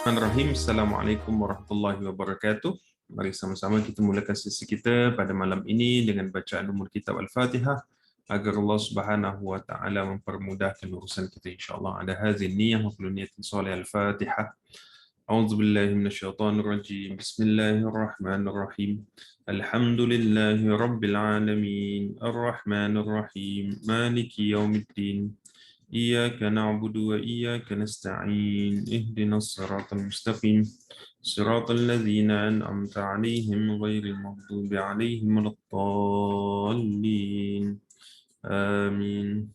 Bismillahirrahmanirrahim. Assalamualaikum warahmatullahi wabarakatuh. Mari sama-sama kita mulakan sesi kita pada malam ini dengan bacaan umul kitab Al-Fatihah agar Allah Subhanahu wa taala mempermudahkan urusan kita insyaallah. Ada hazin niyyah wa kullu niyatin salih Al-Fatihah. A'udzu billahi minasyaitonir rajim. Bismillahirrahmanirrahim. Alhamdulillahi rabbil alamin. Arrahmanir rahim. Maliki yaumiddin. إياك نعبد وإياك نستعين اهدنا الصراط المستقيم صراط الذين أنعمت عليهم غير المغضوب عليهم ولا الضالين آمين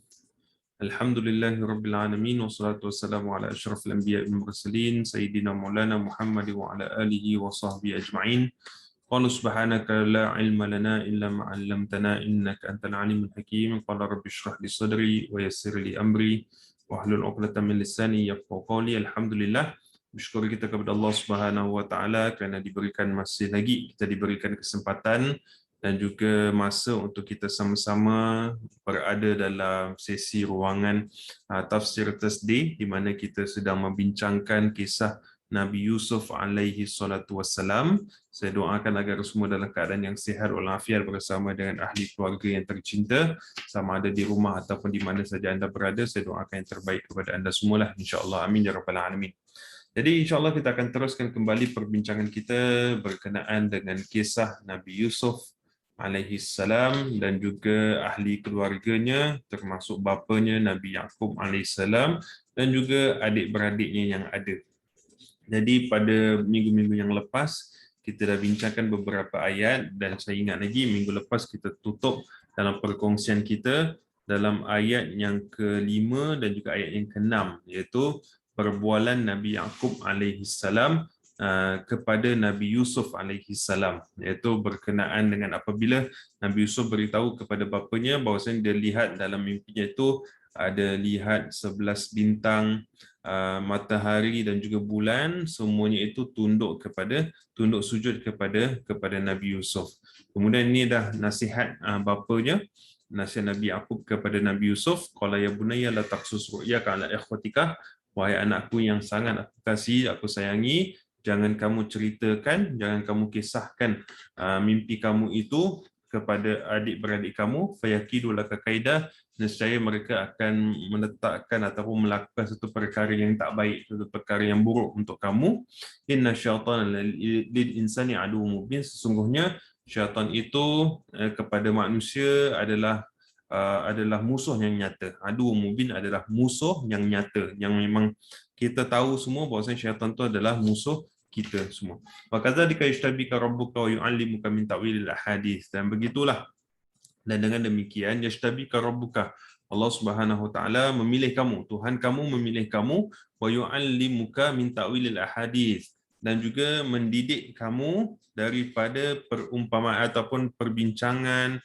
الحمد لله رب العالمين والصلاة والسلام على أشرف الأنبياء والمرسلين سيدنا مولانا محمد وعلى آله وصحبه أجمعين. قال سبحانك لا علم لنا إلا ما علمتنا إنك أنت العليم الحكيم. قال رب اشرح لي صدري ويسر لي أمري واحلل عقدة من لساني يفقهوا قولي. Alhamdulillah, bersyukur kita kepada Allah Subhanahu wa taala kerana masih lagi kita diberikan kesempatan dan juga masa untuk kita sama-sama berada dalam sesi ruangan tafsir Thursday di mana kita sedang membincangkan kisah Nabi Yusuf alaihi salatu wassalam. Saya doakan agar semua dalam keadaan yang sihat walafiat bersama dengan ahli keluarga yang tercinta, sama ada di rumah ataupun di mana saja anda berada. Saya doakan yang terbaik kepada anda semualah insya-Allah. Amin ya rabbal alamin. Jadi insya-Allah kita akan teruskan kembali perbincangan kita berkenaan dengan kisah Nabi Yusuf alaihi salam dan juga ahli keluarganya termasuk bapanya Nabi Yaqub alaihi salam dan juga adik-beradiknya yang ada. Jadi pada minggu-minggu yang lepas kita dah bincangkan beberapa ayat dan saya ingat lagi minggu lepas kita tutup dalam perkongsian kita dalam ayat yang ke-5 dan juga ayat yang ke-6 iaitu perbualan Nabi Yaqub alaihi salam kepada Nabi Yusuf alaihi salam, iaitu berkenaan dengan apabila Nabi Yusuf beritahu kepada bapanya bahawasanya dia lihat dalam mimpinya itu ada lihat 11 bintang, matahari dan juga bulan, semuanya itu tunduk sujud kepada Nabi Yusuf. Kemudian ini dah nasihat bapanya, nasihat Nabi Yaqub kepada Nabi Yusuf, qala ya bunayya la taqsus ru'yaka ala ikhwatika, wahai anakku yang sangat aku kasih, aku sayangi, jangan kamu ceritakan, jangan kamu kisahkan mimpi kamu itu kepada adik-beradik kamu, fayakidu laka kaidah, nescaya mereka akan meletakkan ataupun melakukan satu perkara yang tak baik, satu perkara yang buruk untuk kamu. Inna syaitana lil insani aduwwun mubin, sesungguhnya syaitan itu kepada manusia adalah musuh yang nyata. Aduwwun mubin adalah musuh yang nyata, yang memang kita tahu semua bahawasanya syaitan itu adalah musuh kita semua. Wa kadzalika yashtabika rabbuka wa yu'allimuka min ta'wilil ahadits, dan begitulah dan dengan demikian yashtabika rabbuka, Allah Subhanahu wa taala memilih kamu, Tuhan kamu memilih kamu, wa yu'allimuka min ta'wilil ahadits, dan juga mendidik kamu daripada perumpamaan ataupun perbincangan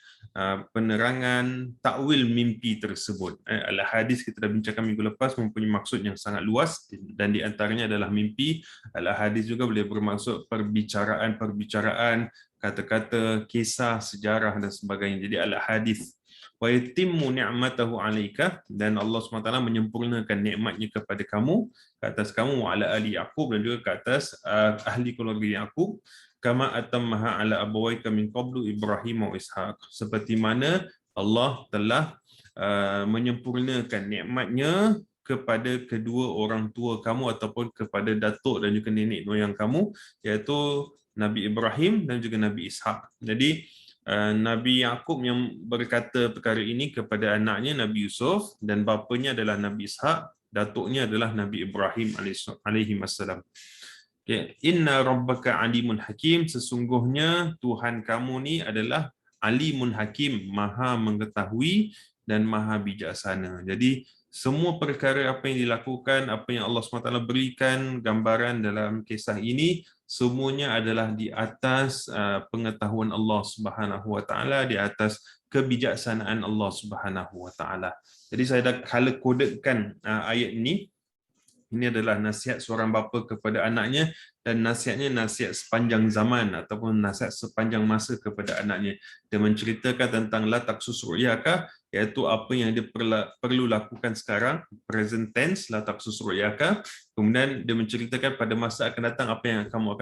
penerangan takwil mimpi tersebut. Al-hadis kita dah bincangkan minggu lepas mempunyai maksud yang sangat luas dan di antaranya adalah mimpi. Al-hadis juga boleh bermaksud perbicaraan, kata-kata, kisah, sejarah dan sebagainya. Jadi al-hadis. Wa yatimmu ni'matahu 'alaika, dan Allah SWT menyempurnakan nikmatnya kepada kamu, ke atas kamu, wa ala ali Yaqub, dan juga ke atas ahli keluarga Yaqub, kama atammaha ala abawaika min qablu Ibrahim wa Ishaq, seperti mana Allah telah menyempurnakan nikmatnya kepada kedua orang tua kamu ataupun kepada datuk dan juga nenek moyang kamu, iaitu Nabi Ibrahim dan juga Nabi Ishaq. Jadi Nabi Yaqub yang berkata perkara ini kepada anaknya Nabi Yusuf, dan bapanya adalah Nabi Ishaq, datuknya adalah Nabi Ibrahim alaihi wassalam. Inna rabbaka alimun hakim, sesungguhnya Tuhan kamu ni adalah alimun hakim, maha mengetahui dan maha bijaksana. Jadi semua perkara apa yang dilakukan, apa yang Allah SWT berikan gambaran dalam kisah ini, semuanya adalah di atas pengetahuan Allah Subhanahu wa taala, di atas kebijaksanaan Allah Subhanahu wa taala. Jadi saya dah color codekan ayat ini Ini adalah nasihat seorang bapa kepada anaknya, dan nasihatnya nasihat sepanjang zaman ataupun nasihat sepanjang masa kepada anaknya. Dia menceritakan tentang la taqsus ru'yaka, iaitu apa yang dia perlu lakukan sekarang, present tense, la taqsus ru'yaka. Kemudian dia menceritakan pada masa akan datang apa yang kamu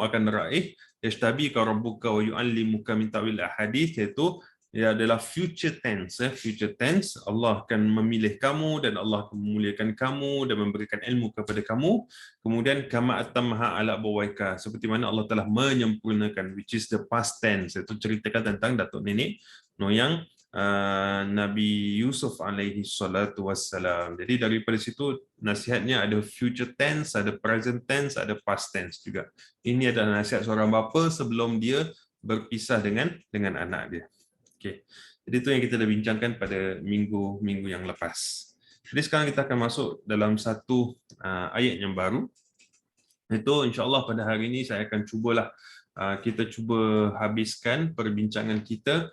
akan raih, yashtabika rabbuka wa yu'allimuka min ta'wil ahadits, iaitu ia adalah future tense. Future tense, Allah akan memilih kamu dan Allah akan memuliakan kamu dan memberikan ilmu kepada kamu. Kemudian kama atamha ala bawaika, seperti mana Allah telah menyempurnakan, which is the past tense. Itu ceritakan tentang datuk nenek moyang Nabi Yusuf alaihi salatu wassalam. Jadi daripada situ nasihatnya ada future tense, ada present tense, ada past tense juga. Ini adalah nasihat seorang bapa sebelum dia berpisah dengan anak dia. Okay. Jadi itu yang kita dah bincangkan pada minggu yang lepas. Jadi sekarang kita akan masuk dalam satu ayat yang baru. Itu insya-Allah pada hari ini saya akan cubalah kita cuba habiskan perbincangan kita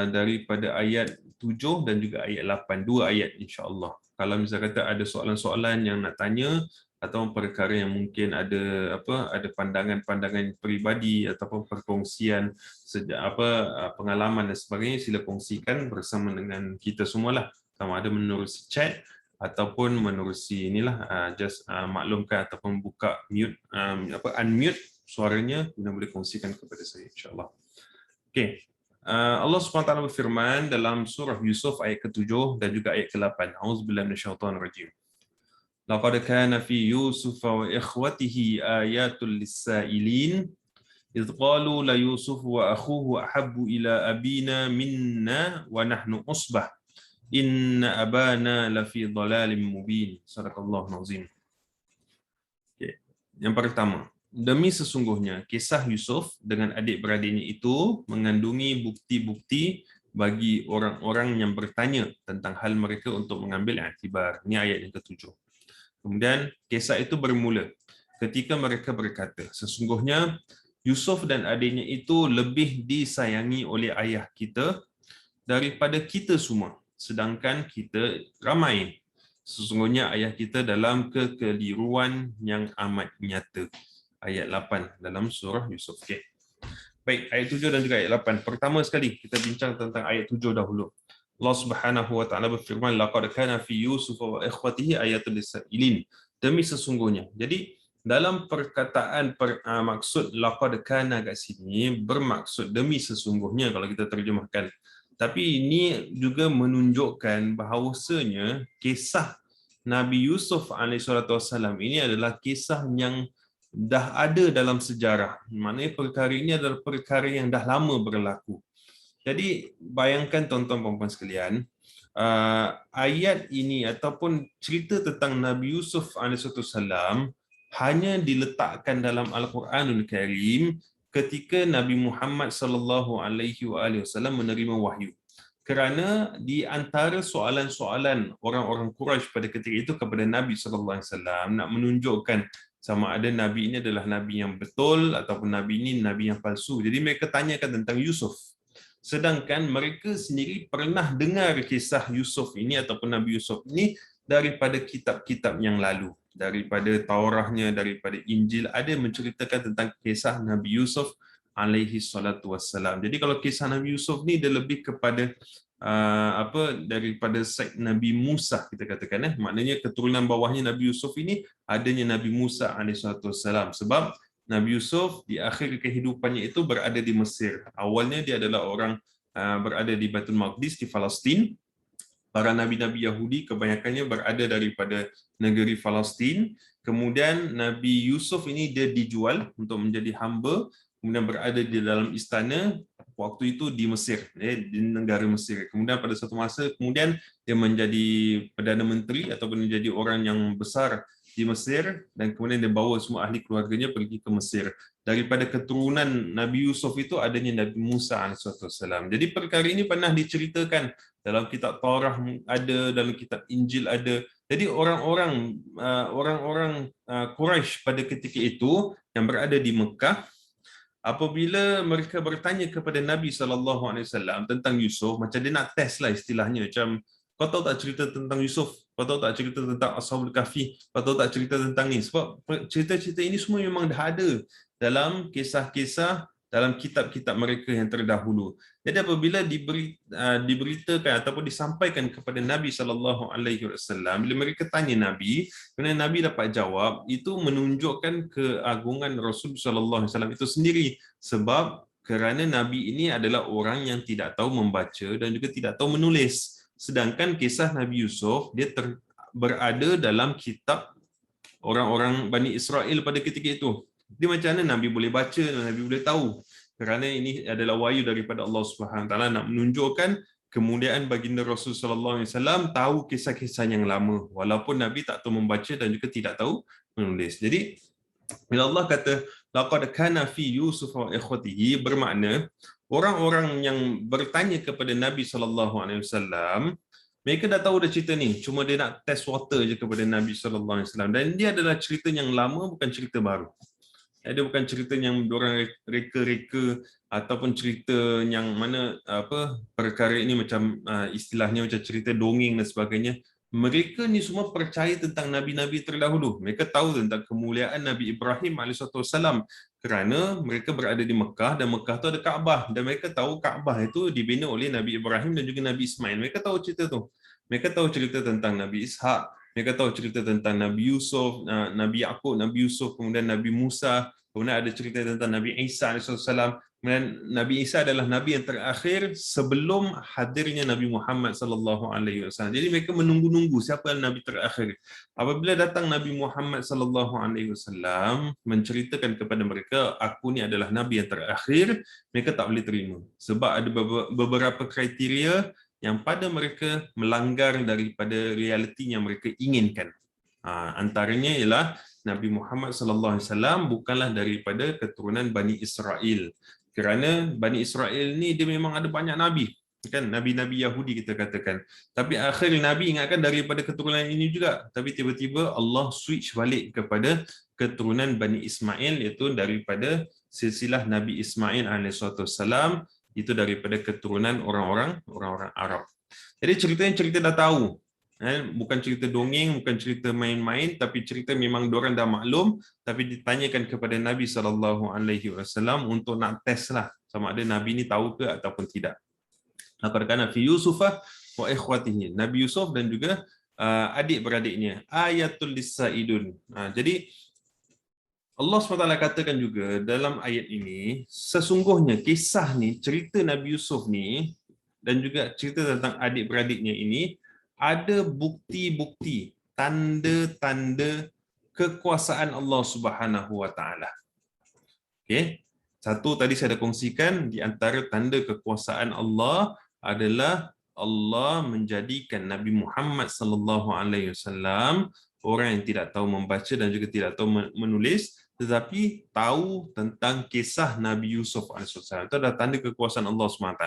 daripada ayat 7 dan juga ayat 8, dua ayat insya-Allah. Kalau misalnya kata ada soalan-soalan yang nak tanya atau perkara yang mungkin ada pandangan-pandangan peribadi ataupun perkongsian pengalaman dan sebagainya, sila kongsikan bersama dengan kita semualah, sama ada menerusi chat ataupun menerusi maklumkan ataupun buka mute unmute suaranya, guna boleh kongsikan kepada saya insya-Allah. Okey. Allah SWT berfirman dalam surah Yusuf ayat ke-7 dan juga ayat ke-8. Auzubillahi minasyaitonirrajim. Laqad kana fi Yusuf wa ikhwatihi ayatul lis-sa'ilin idh qalu la Yusuf wa akhuhu ahabbu ila abina minna wa nahnu usbah inna abana lafi dhalalin mubin. Sadaqallahul azim. Okay. Yang pertama, demi sesungguhnya kisah Yusuf dengan adik-beradiknya itu mengandungi bukti-bukti bagi orang-orang yang bertanya tentang hal mereka untuk mengambil iktibar. Ini ayat yang ke-7. Kemudian kisah itu bermula ketika mereka berkata, sesungguhnya Yusuf dan adiknya itu lebih disayangi oleh ayah kita daripada kita semua, sedangkan kita ramai. Sesungguhnya ayah kita dalam kekeliruan yang amat nyata. Ayat 8 dalam surah Yusuf. Okay. Baik, ayat 7 dan juga ayat 8. Pertama sekali kita bincang tentang ayat 7 dahulu. Allah Subhanahu wa taala berfirman, laqad kana fi Yusuf wa ikhwatihi ayatul lisailin. Demi sesungguhnya. Jadi dalam perkataan maksud laqad kana kat sini bermaksud demi sesungguhnya kalau kita terjemahkan. Tapi ini juga menunjukkan bahawasanya kisah Nabi Yusuf alaihissalam ini adalah kisah yang dah ada dalam sejarah. Maknanya perkara ini adalah perkara yang dah lama berlaku. Jadi bayangkan tuan-tuan puan-puan sekalian, ayat ini ataupun cerita tentang Nabi Yusuf alaihissalam hanya diletakkan dalam Al-Quranul Karim ketika Nabi Muhammad sallallahu alaihi wasallam menerima wahyu. Kerana di antara soalan-soalan orang-orang Quraisy pada ketika itu kepada Nabi sallallahu alaihi wasallam nak menunjukkan sama ada Nabi ini adalah Nabi yang betul ataupun Nabi ini Nabi yang palsu. Jadi mereka tanyakan tentang Yusuf. Sedangkan mereka sendiri pernah dengar kisah Yusuf ini ataupun Nabi Yusuf ini daripada kitab-kitab yang lalu. Daripada Taurahnya, daripada Injil, ada menceritakan tentang kisah Nabi Yusuf alaihi salatu wassalam. Jadi kalau kisah Nabi Yusuf ni dia lebih kepada daripada side Nabi Musa, kita katakan, maknanya keturunan bawahnya Nabi Yusuf ini adanya Nabi Musa alaihi salatu wassalam. Sebab Nabi Yusuf di akhir kehidupannya itu berada di Mesir. Awalnya dia adalah orang berada di Baitul Maqdis di Palestin. Para nabi-nabi Yahudi kebanyakannya berada daripada negeri Palestin. Kemudian Nabi Yusuf ini dia dijual untuk menjadi hamba, kemudian berada di dalam istana waktu itu di Mesir, di negara Mesir. Kemudian pada satu masa kemudian dia menjadi Perdana Menteri ataupun menjadi orang yang besar di Mesir, dan kemudian dia bawa semua ahli keluarganya pergi ke Mesir. Daripada keturunan Nabi Yusuf itu adanya Nabi Musa AS. Jadi perkara ini pernah diceritakan dalam kitab Taurah ada, dalam kitab Injil ada. Jadi orang-orang Quraisy pada ketika itu yang berada di Mekah, apabila mereka bertanya kepada Nabi SAW tentang Yusuf, macam dia nak test lah istilahnya, macam kau tahu tak cerita tentang Yusuf? Kau tahu tak cerita tentang Ashabul Kahfi? Kau tahu tak cerita tentang ni? Sebab cerita-cerita ini semua memang dah ada dalam kisah-kisah dalam kitab-kitab mereka yang terdahulu. Jadi apabila diberitakan ataupun disampaikan kepada Nabi SAW, bila mereka tanya Nabi, kemudian Nabi dapat jawab, itu menunjukkan keagungan Rasul SAW itu sendiri. Sebab kerana Nabi ini adalah orang yang tidak tahu membaca dan juga tidak tahu menulis. Sedangkan kisah Nabi Yusuf, dia berada dalam kitab orang-orang Bani Israel pada ketika itu. Dia macam mana Nabi boleh baca dan Nabi boleh tahu? Kerana ini adalah wahyu daripada Allah Subhanahu Wa Taala nak menunjukkan kemuliaan baginda Rasul sallallahu alaihi wasallam tahu kisah-kisah yang lama walaupun Nabi tak tahu membaca dan juga tidak tahu menulis. Jadi bila Allah kata laqad kana fi Yusuf wa ikhwatihi, bermakna orang-orang yang bertanya kepada Nabi SAW, mereka dah tahu dah cerita ni, cuma dia nak test water je kepada Nabi SAW. Dan dia adalah cerita yang lama, bukan cerita baru. Dia bukan cerita yang diorang reka-reka ataupun cerita yang mana perkara ini macam istilahnya macam cerita dongeng dan sebagainya. Mereka ni semua percaya tentang nabi-nabi terdahulu. Mereka tahu tentang kemuliaan Nabi Ibrahim AS kerana mereka berada di Mekah dan Mekah tu ada Kaabah dan mereka tahu Kaabah itu dibina oleh Nabi Ibrahim dan juga Nabi Ismail. Mereka tahu cerita tu. Mereka tahu cerita tentang Nabi Ishak, mereka tahu cerita tentang Nabi Yusuf, Nabi Yaqub, Nabi Yusuf, kemudian Nabi Musa, kemudian ada cerita tentang Nabi Isa AS. Kemudian Nabi Isa adalah Nabi yang terakhir sebelum hadirnya Nabi Muhammad SAW. Jadi mereka menunggu-nunggu siapa yang Nabi terakhir. Apabila datang Nabi Muhammad SAW menceritakan kepada mereka, aku ni adalah Nabi yang terakhir, mereka tak boleh terima. Sebab ada beberapa kriteria yang pada mereka melanggar daripada realiti yang mereka inginkan. Antaranya ialah Nabi Muhammad SAW bukanlah daripada keturunan Bani Israel. Kerana Bani Israel ni dia memang ada banyak nabi, kan, nabi-nabi Yahudi kita katakan. Tapi akhir Nabi ingatkan daripada keturunan ini juga. Tapi tiba-tiba Allah switch balik kepada keturunan Bani Ismail, iaitu daripada silsilah Nabi Ismail alaihissalam, itu daripada keturunan orang-orang Arab. Jadi cerita dah tahu. Bukan cerita dongeng, bukan cerita main-main, tapi cerita memang diorang dah maklum, tapi ditanyakan kepada Nabi SAW untuk nak test lah sama ada Nabi ni tahu ke ataupun tidak. Laqad kana fi Yusufah wa ikhwatihi, Nabi Yusuf dan juga adik-beradiknya, ayatul lisaidun. Jadi Allah SWT katakan juga dalam ayat ini, sesungguhnya kisah ni, cerita Nabi Yusuf ni dan juga cerita tentang adik-beradiknya ini ada bukti-bukti, tanda-tanda kekuasaan Allah Subhanahu Wa Taala. Okey. Satu tadi saya dah kongsikan, di antara tanda kekuasaan Allah adalah Allah menjadikan Nabi Muhammad SAW orang yang tidak tahu membaca dan juga tidak tahu menulis, tetapi tahu tentang kisah Nabi Yusuf AS. Itu adalah tanda kekuasaan Allah SWT.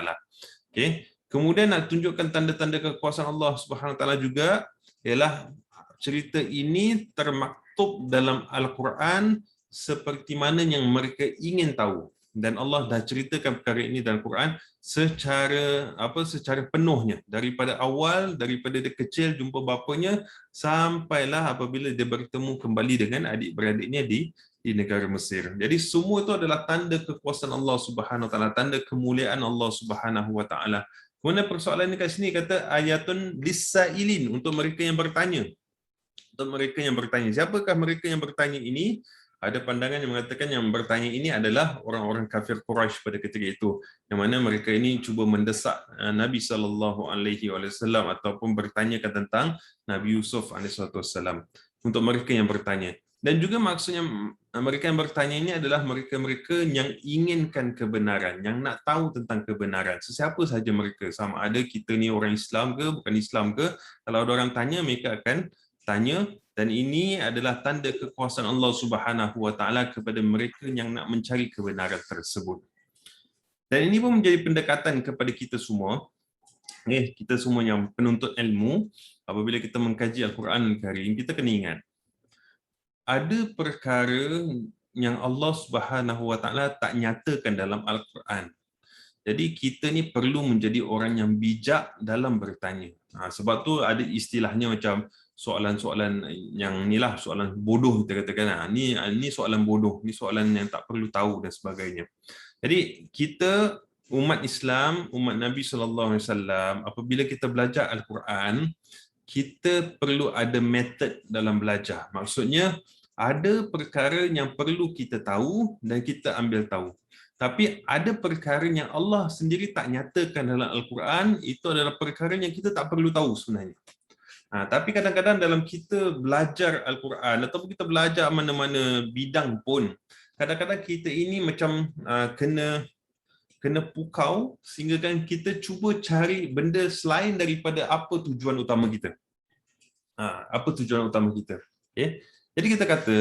Okey. Kemudian nak tunjukkan tanda-tanda kekuasaan Allah Subhanahu Wa Taala juga ialah cerita ini termaktub dalam Al-Quran seperti mana yang mereka ingin tahu, dan Allah dah ceritakan perkara ini dalam Quran secara penuhnya, daripada awal, daripada dia kecil jumpa bapanya sampailah apabila dia bertemu kembali dengan adik-beradiknya di negara Mesir. Jadi semua itu adalah tanda kekuasaan Allah Subhanahu Wa Taala, tanda kemuliaan Allah Subhanahu Wa Taala. Kemudian persoalan ni kat sini kata ayatun lisailin, untuk mereka yang bertanya. Untuk mereka yang bertanya. Siapakah mereka yang bertanya ini? Ada pandangan yang mengatakan yang bertanya ini adalah orang-orang kafir Quraisy pada ketika itu, yang mana mereka ini cuba mendesak Nabi SAW ataupun bertanyakan tentang Nabi Yusuf AS. Untuk mereka yang bertanya. Dan juga maksudnya mereka yang bertanya ini adalah mereka-mereka yang inginkan kebenaran, yang nak tahu tentang kebenaran. Sesiapa sahaja mereka, sama ada kita ni orang Islam ke, bukan Islam ke, kalau ada orang tanya, mereka akan tanya, dan ini adalah tanda kekuasaan Allah Subhanahu Wa Taala kepada mereka yang nak mencari kebenaran tersebut. Dan ini pun menjadi pendekatan kepada kita semua, kita semua yang penuntut ilmu, apabila kita mengkaji Al-Quran Al-Karim, kita kena ingat, ada perkara yang Allah Subhanahu Wa Taala tak nyatakan dalam Al-Quran. Jadi kita ni perlu menjadi orang yang bijak dalam bertanya. Sebab tu ada istilahnya macam soalan-soalan yang ni lah, soalan bodoh kita katakan. Ni soalan bodoh, ni soalan yang tak perlu tahu dan sebagainya. Jadi kita umat Islam, umat Nabi SAW, apabila kita belajar Al-Quran, kita perlu ada metod dalam belajar. Maksudnya ada perkara yang perlu kita tahu dan kita ambil tahu. Tapi ada perkara yang Allah sendiri tak nyatakan dalam Al-Quran, itu adalah perkara yang kita tak perlu tahu sebenarnya. Tapi kadang-kadang dalam kita belajar Al-Quran ataupun kita belajar mana-mana bidang pun, kadang-kadang kita ini macam kena pukau sehingga kan kita cuba cari benda selain daripada apa tujuan utama kita. Apa tujuan utama kita? Okay. Jadi kita kata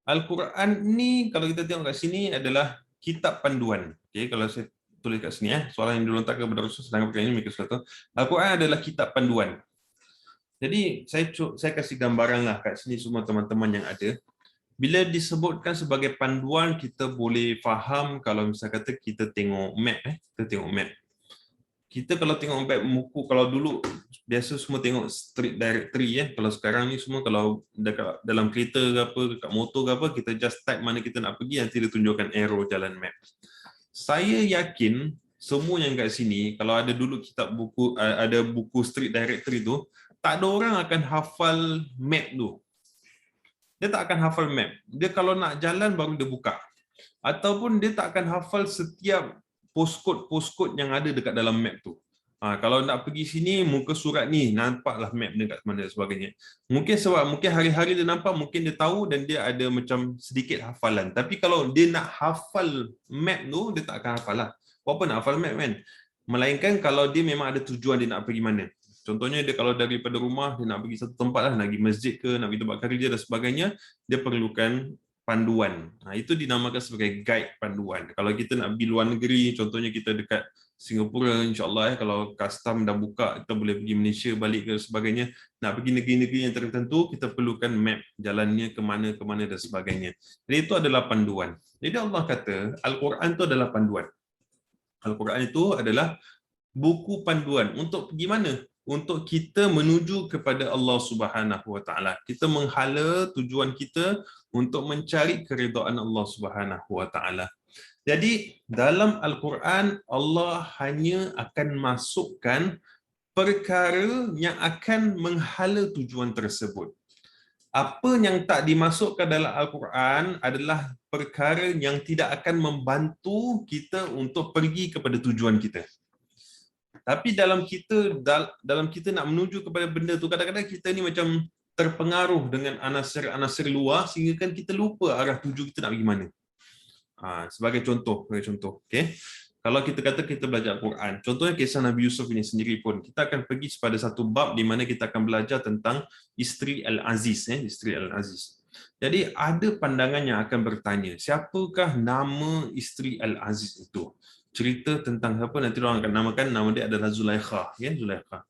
Al-Quran ni kalau kita tengok kat sini adalah kitab panduan. Okay, kalau saya tulis kat sini, soalan yang dilontarkan kepada Rasul sedangkan perkara ini mereka sudah tahu. Al-Quran adalah kitab panduan. Jadi saya kasih gambaran lah kat sini semua teman-teman yang ada. Bila disebutkan sebagai panduan, kita boleh faham kalau misalnya kata kita tengok map. Kita tengok map. Kita kalau tengok map buku, kalau dulu biasa semua tengok street directory. Kalau sekarang ni semua kalau dekat dalam kereta ke apa, dekat motor ke apa, kita just type mana kita nak pergi, nanti dia tunjukkan arrow jalan map. Saya yakin semua yang kat sini, kalau ada dulu kitab buku, ada buku street directory tu, tak ada orang akan hafal map tu. Dia tak akan hafal map. Dia kalau nak jalan baru dia buka. Ataupun dia tak akan hafal setiap postcode yang ada dekat dalam map tu. Kalau nak pergi sini, muka surat ni, nampaklah map dia kat mana dan sebagainya. Mungkin hari-hari dia nampak, mungkin dia tahu dan dia ada macam sedikit hafalan. Tapi kalau dia nak hafal map tu, dia tak akan hafal lah. Apa nak hafal map kan? Melainkan kalau dia memang ada tujuan dia nak pergi mana. Contohnya dia kalau daripada rumah, dia nak pergi satu tempat lah, nak pergi masjid ke, nak pergi tempat kerja dan sebagainya, dia perlukan panduan. Itu dinamakan sebagai guide panduan. Kalau kita nak pergi luar negeri, contohnya kita dekat Singapura, insyaAllah kalau custom dah buka, kita boleh pergi Malaysia, balik ke sebagainya. Nak pergi negeri-negeri yang tertentu, kita perlukan map, jalannya ke mana dan sebagainya. Jadi itu adalah panduan. Jadi Allah kata, Al-Quran itu adalah panduan. Al-Quran itu adalah buku panduan. Untuk pergi mana? Untuk kita menuju kepada Allah Subhanahu Wa Taala. Kita menghala tujuan kita untuk mencari keridaan Allah Subhanahu Wa Taala. Jadi dalam Al-Quran Allah hanya akan masukkan perkara yang akan menghala tujuan tersebut. Apa yang tak dimasukkan dalam Al-Quran adalah perkara yang tidak akan membantu kita untuk pergi kepada tujuan kita. Tapi dalam kita nak menuju kepada benda tu, kadang-kadang kita ni macam terpengaruh dengan anasir-anasir luar sehingga kan kita lupa arah tuju kita nak pergi mana. Sebagai contoh, okay? Kalau kita kata kita belajar Al-Quran, contohnya kisah Nabi Yusuf ini sendiri pun, kita akan pergi pada satu bab di mana kita akan belajar tentang isteri Al-Aziz. Isteri Al-Aziz. Jadi ada pandangan yang akan bertanya, siapakah nama isteri Al-Aziz itu? Cerita tentang apa, nanti orang akan namakan, nama dia adalah Zulaikha. Zulaikha.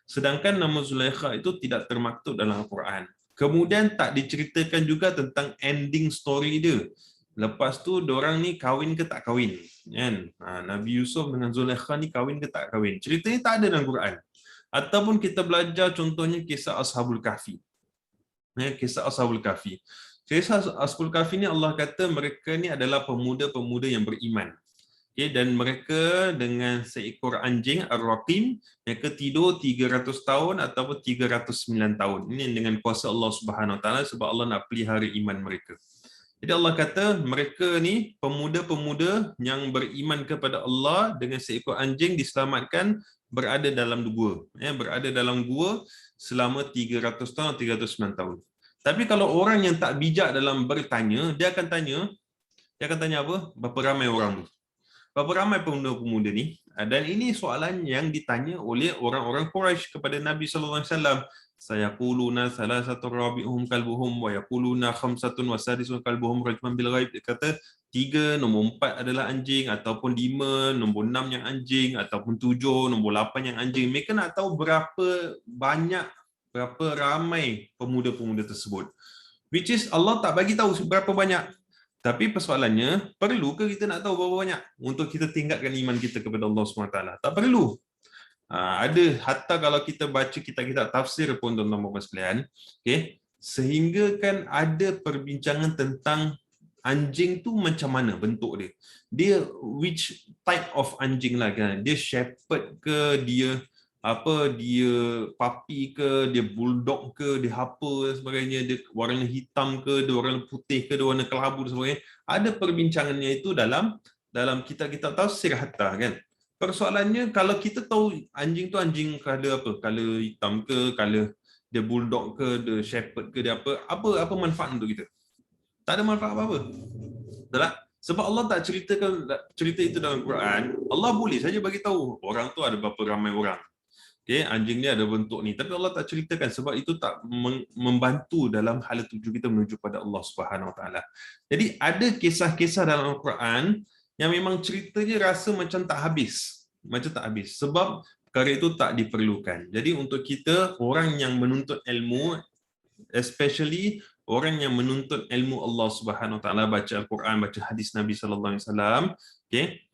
Sedangkan nama Zulaikha itu tidak termaktub dalam Al-Quran. Kemudian tak diceritakan juga tentang ending story dia. Lepas tu diorang ni kahwin ke tak kahwin, kan? Nabi Yusuf dengan Zulaikha ni kahwin ke tak kahwin. Ceritanya tak ada dalam Quran. Ataupun kita belajar contohnya kisah Ashabul Kahfi. Kisah Ashabul Kahfi. Kisah Ashabul Kahfi ni Allah kata mereka ni adalah pemuda-pemuda yang beriman. Okay, dan mereka dengan seekor anjing Ar-Raqim, mereka tidur 300 tahun ataupun 309 tahun. Ini dengan kuasa Allah Subhanahu Wa Taala sebab Allah nak pelihara iman mereka. Jadi Allah kata mereka ni pemuda-pemuda yang beriman kepada Allah dengan seekor anjing diselamatkan berada dalam gua. Berada dalam gua selama 300 tahun, 309 tahun. Tapi kalau orang yang tak bijak dalam bertanya, dia akan tanya apa? Berapa ramai orang tu? Berapa ramai pemuda-pemuda ni? Dan ini soalan yang ditanya oleh orang-orang Quraisy kepada Nabi sallallahu alaihi wasallam. Sayaquluna salasatun rabi'uhum kalbuhum wa yaquluna khamsatun wa sadisun kalbuhum rajman bil ghaib. Dia kata 3, nombor 4 adalah anjing, ataupun 5, nombor 6 yang anjing, ataupun 7, nombor 8 yang anjing. Mereka nak tahu berapa ramai pemuda-pemuda tersebut. Which is Allah tak bagi tahu berapa banyak. Tapi persoalannya, perlu ke kita nak tahu berapa banyak untuk kita tingkatkan iman kita kepada Allah SWT? Tak perlu. Ada hatta kalau kita baca kitab-kitab tafsir pun tuan-tuan sekalian, okey, sehingga kan ada perbincangan tentang anjing tu macam mana bentuk dia. Dia which type of anjing lah kan. Dia shepherd ke, dia puppy ke, dia bulldog ke, dia apa dan sebagainya, dia warna hitam ke, dia warna putih ke, dia warna kelabu dan sebagainya. Ada perbincangannya itu dalam kitab-kitab tafsir hatta kan. Persoalannya kalau kita tahu anjing tu anjing color apa? Color hitam ke, color dia bulldog ke, dia shepherd ke, dia apa manfaat untuk kita? Tak ada manfaat apa-apa. Betul tak? Sebab Allah tak cerita itu dalam Quran. Allah boleh saja bagi tahu orang tu ada berapa ramai orang. Okey, anjing ni ada bentuk ni, tapi Allah tak ceritakan sebab itu tak membantu dalam hala tuju kita menuju pada Allah Subhanahu Wa Taala. Jadi ada kisah-kisah dalam Al-Quran yang memang ceritanya rasa macam tak habis. Macam tak habis sebab perkara itu tak diperlukan. Jadi untuk kita orang yang menuntut ilmu, especially orang yang menuntut ilmu Allah Subhanahu Wa Taala, baca Al-Quran, baca hadis Nabi sallallahu alaihi wasallam, okey,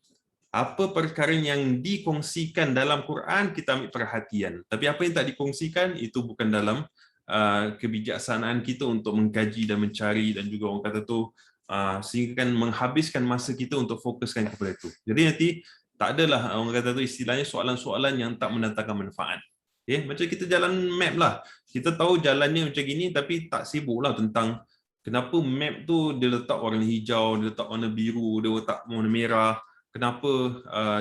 apa perkara yang dikongsikan dalam Quran kita ambil perhatian. Tapi apa yang tak dikongsikan itu bukan dalam kebijaksanaan kita untuk mengkaji dan mencari, dan juga orang kata tu sehingga kan menghabiskan masa kita untuk fokuskan kepada itu. Jadi nanti tak adalah orang kata tu istilahnya soalan-soalan yang tak mendatangkan manfaat. Okay? Macam kita jalan map lah. Kita tahu jalannya macam gini tapi tak sibuk lah tentang kenapa map tu dia letak warna hijau, dia letak warna biru, dia letak warna merah. Kenapa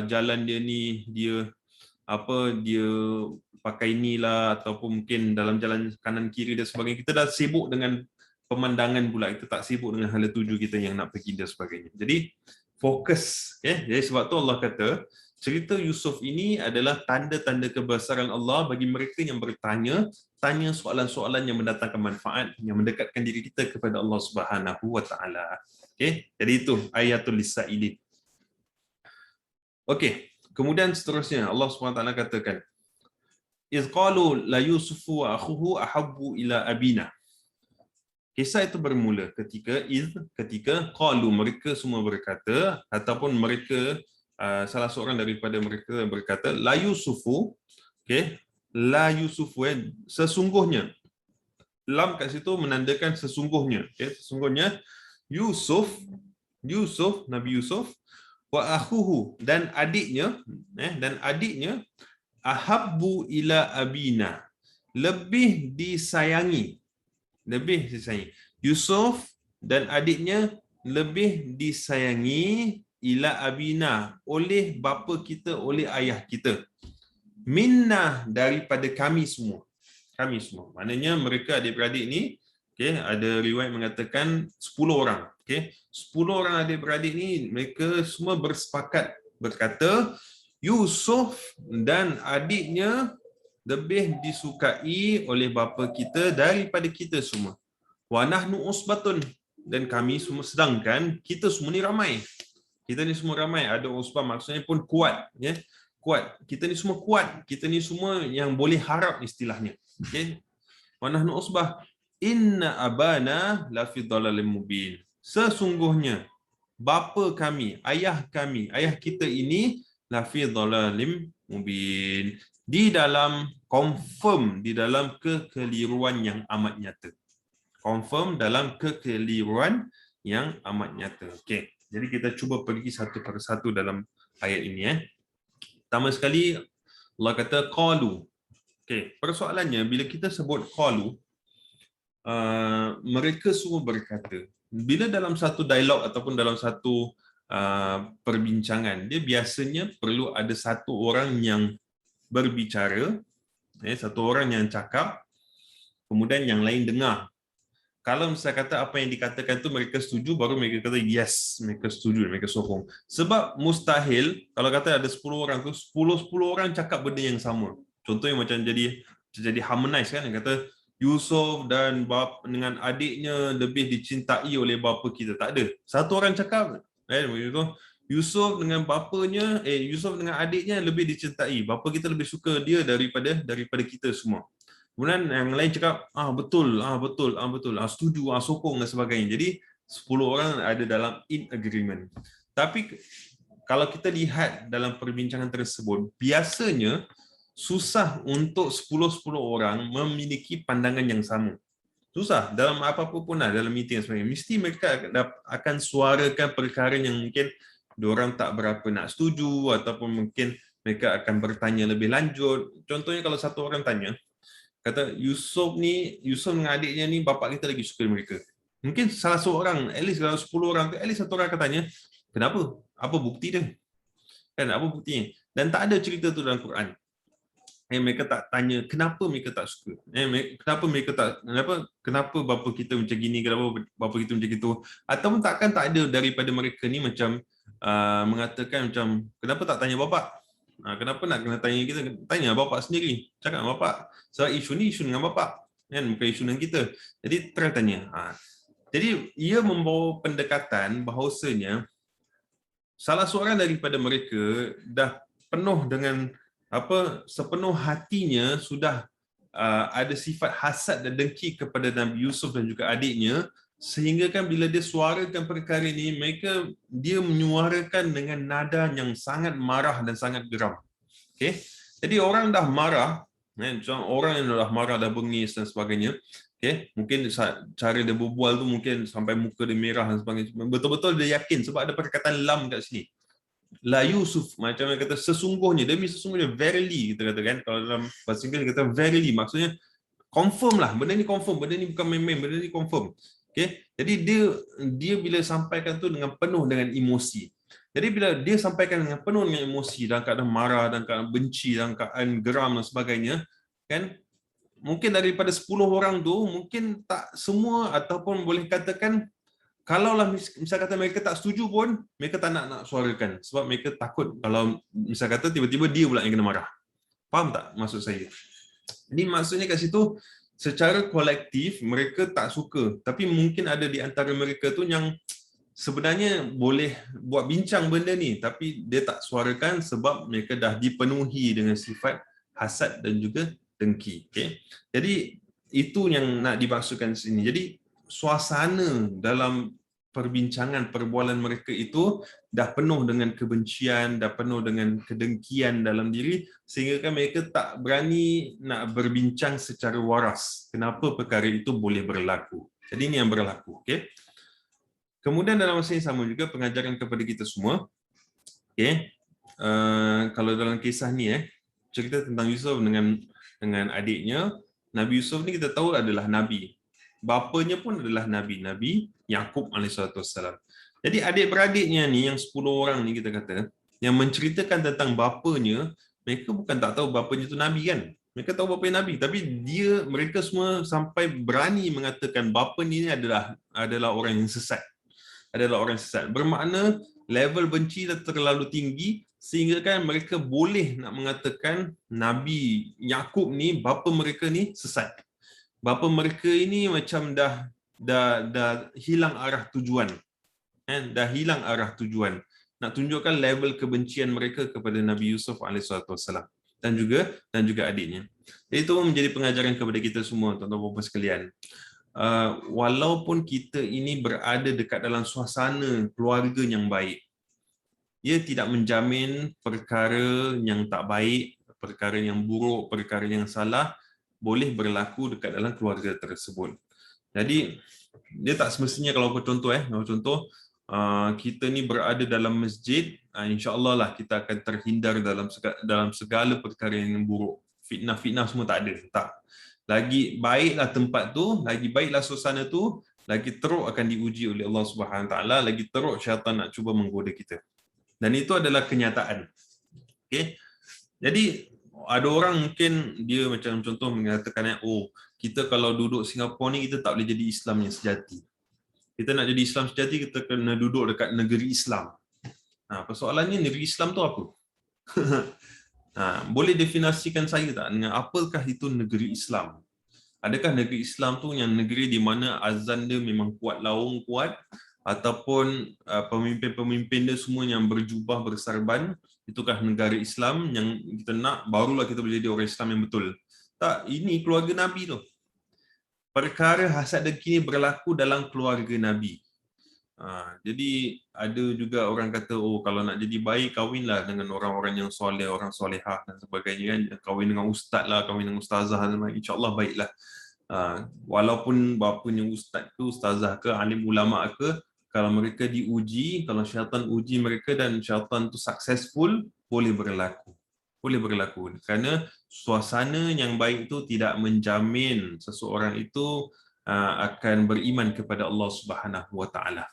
jalan dia ni dia pakai inilah, ataupun mungkin dalam jalan kanan kiri dan sebagainya. Kita dah sibuk dengan pemandangan pula, kita tak sibuk dengan hala tuju kita yang nak pergi dan sebagainya. Jadi fokus, jadi sebab tu Allah kata cerita Yusuf ini adalah tanda-tanda kebesaran Allah bagi mereka yang bertanya, tanya soalan-soalan yang mendatangkan manfaat, yang mendekatkan diri kita kepada Allah Subhanahu Wa Taala. Okey, jadi itu ayatul lisailin. Okey, kemudian seterusnya Allah SWT katakan, "Iz qalu la Yusufu wa akhuhu ahabbu ila abina." Kisah itu bermula ketika qalu, mereka semua berkata, ataupun mereka salah seorang daripada mereka berkata, la Yusufu, okey, la Yusufu, sesungguhnya. Lam kat situ menandakan sesungguhnya, okey, sesungguhnya Yusuf, Nabi Yusuf, wa akhuhu, dan adiknya ahabbu ila abina, lebih disayangi. Yusuf dan adiknya lebih disayangi ila abina, oleh bapa kita, oleh ayah kita, minna, daripada kami semua. Maknanya mereka adik-beradik ni, okey, ada riwayat mengatakan 10 orang. Okey, 10 orang adik-beradik ni mereka semua bersepakat berkata Yusuf dan adiknya lebih disukai oleh bapa kita daripada kita semua. Wa nahnu usbatun, dan kami semua, sedangkan kita semua ni ramai. Kita ni semua ramai, ada usbah maksudnya pun kuat, ya. Kuat. Kita ni semua kuat. Kita ni semua yang boleh harap istilahnya. Okey. Wa nahnu usbah inna abana la fi dhalalin mubin. Sesungguhnya bapa kami, ayah kita ini la fi dhalalim mubin, di dalam kekeliruan yang amat nyata. Confirm dalam kekeliruan yang amat nyata. Okey. Jadi kita cuba pergi satu persatu dalam ayat ini. Pertama sekali Allah kata qalu. Okey, persoalannya bila kita sebut qalu, mereka semua berkata. Bila dalam satu dialog ataupun dalam satu perbincangan, dia biasanya perlu ada satu orang yang berbicara, satu orang yang cakap, kemudian yang lain dengar. Kalau misalnya kata apa yang dikatakan tu mereka setuju, baru mereka kata yes, mereka setuju, mereka sokong. Sebab mustahil kalau kata ada 10 orang tu 10 orang cakap benda yang sama. Contohnya macam jadi harmonize kan, yang kata Yusuf dan dengan adiknya lebih dicintai oleh bapa kita. Tak ada. Satu orang cakap, Yusuf dengan bapanya, Yusuf dengan adiknya lebih dicintai. Bapa kita lebih suka dia daripada kita semua. Kemudian yang lain cakap, betul, setuju, sokong dan sebagainya. Jadi 10 orang ada dalam in agreement. Tapi kalau kita lihat dalam perbincangan tersebut, biasanya susah untuk 10 orang memiliki pandangan yang sama. Susah dalam apa-apa pun lah, dalam meeting dan sebagainya. Mesti mereka akan suarakan perkara yang mungkin diorang tak berapa nak setuju, ataupun mungkin mereka akan bertanya lebih lanjut. Contohnya kalau satu orang tanya, kata Yusuf dengan adiknya ni bapak kita lagi suka mereka. Mungkin salah seorang, at least kalau 10 orang tu, at least satu orang akan tanya, kenapa? Apa bukti dia? Kan, apa buktinya? Dan tak ada cerita tu dalam Quran. Mereka tak tanya kenapa mereka tak suka. Kenapa mereka tak, kenapa bapa kita macam gini, kenapa bapa kita macam gitu. Ataupun tak ada daripada mereka ni macam mengatakan macam kenapa tak tanya bapa? Kenapa nak kena tanya kita? Tanya bapa sendiri. Cakap dengan bapa. Sebab isu ni isu dengan bapa, kan, bukan isu dengan kita. Jadi try tanya. Jadi ia membawa pendekatan bahawasanya salah seorang daripada mereka dah penuh dengan sepenuh hatinya sudah ada sifat hasad dan dengki kepada Nabi Yusuf dan juga adiknya, sehingga kan bila dia suarakan perkara ini, dia menyuarakan dengan nada yang sangat marah dan sangat geram. Okay? Jadi orang dah marah, orang yang dah marah, dah bengis dan sebagainya, okay? Mungkin cara dia berbual tu mungkin sampai muka dia merah dan sebagainya. Betul-betul dia yakin sebab ada perkataan lam kat sini. La Yusuf, macam yang kata sesungguhnya, demi sesungguhnya, verily kita kata kan, kalau dalam bahasa Inggeris kata verily, maksudnya confirm lah, benda ni confirm, benda ni bukan main-main, benda ni confirm. Okay? Jadi dia bila sampaikan tu dengan penuh dengan emosi. Jadi bila dia sampaikan dengan penuh dengan emosi, dalam keadaan marah, dalam keadaan benci, dalam keadaan geram dan sebagainya, kan, mungkin daripada 10 orang tu, mungkin tak semua, ataupun boleh katakan kalaulah misal kata mereka tak setuju pun, mereka tak nak suarakan sebab mereka takut kalau misal kata tiba-tiba dia pula yang kena marah. Faham tak maksud saya? Jadi maksudnya kat situ secara kolektif mereka tak suka, tapi mungkin ada di antara mereka tu yang sebenarnya boleh buat bincang benda ni, tapi dia tak suarakan sebab mereka dah dipenuhi dengan sifat hasad dan juga dengki. Okay? Jadi itu yang nak dimaksudkan sini. Jadi suasana dalam perbincangan, perbualan mereka itu dah penuh dengan kebencian, dah penuh dengan kedengkian dalam diri, sehingga kan mereka tak berani nak berbincang secara waras kenapa perkara itu boleh berlaku. Jadi ini yang berlaku. Okay? Kemudian dalam masa yang sama juga pengajaran kepada kita semua. Okay? Kalau dalam kisah ni, cerita tentang Yusuf dengan adiknya, Nabi Yusuf ni kita tahu adalah Nabi. Bapanya pun adalah Nabi Yaqub AS. Jadi adik-beradiknya ni, yang 10 orang ni kita kata, yang menceritakan tentang bapanya, mereka bukan tak tahu bapanya tu Nabi kan? Mereka tahu bapanya Nabi, tapi mereka semua sampai berani mengatakan bapa ni adalah orang yang sesat. Bermakna level benci dah terlalu tinggi, sehingga kan mereka boleh nak mengatakan Nabi Yaqub ni, bapa mereka ni sesat. Bapa mereka ini macam dah hilang arah tujuan. Dah hilang arah tujuan. Nak tunjukkan level kebencian mereka kepada Nabi Yusuf AS dan juga adiknya. Jadi itu menjadi pengajaran kepada kita semua, tuan-tuan dan puan sekalian. Walaupun kita ini berada dekat dalam suasana keluarga yang baik, ia tidak menjamin perkara yang tak baik, perkara yang buruk, perkara yang salah boleh berlaku dekat dalam keluarga tersebut. Jadi dia tak semestinya, kalau contoh kita ni berada dalam masjid, insya-Allah lah kita akan terhindar dalam segala perkara yang buruk. Fitnah-fitnah semua tak ada. Tak. Lagi baiklah tempat tu, lagi baiklah suasana tu, lagi teruk akan diuji oleh Allah Subhanahu Taala, lagi teruk syaitan nak cuba menggoda kita. Dan itu adalah kenyataan. Okey. Jadi ada orang mungkin dia macam contoh mengatakan, kita kalau duduk Singapura ni kita tak boleh jadi Islam yang sejati. Kita nak jadi Islam sejati, kita kena duduk dekat negeri Islam. Persoalannya negeri Islam tu apa? Boleh definisikan saya tak dengan apakah itu negeri Islam? Adakah negeri Islam tu yang negeri di mana azan dia memang kuat laung kuat, ataupun pemimpin-pemimpin dia semua yang berjubah bersarban, itukah negara Islam yang kita nak, barulah kita boleh jadi orang Islam yang betul? Tak, ini keluarga Nabi tu. Perkara hasad dengki ini berlaku dalam keluarga Nabi. Jadi ada juga orang kata, oh kalau nak jadi baik kahwinlah dengan orang-orang yang soleh, orang solehah dan sebagainya kan. Kahwin dengan ustaz lah, kahwin dengan ustazah, insya-Allah baiklah. Walaupun bapanya ustaz ke, ustazah ke, alim ulama ke, kalau mereka diuji, kalau syaitan uji mereka dan syaitan tu successful, boleh berlaku. Boleh berlaku. Kerana suasana yang baik itu tidak menjamin seseorang itu akan beriman kepada Allah Subhanahu Wa Taala.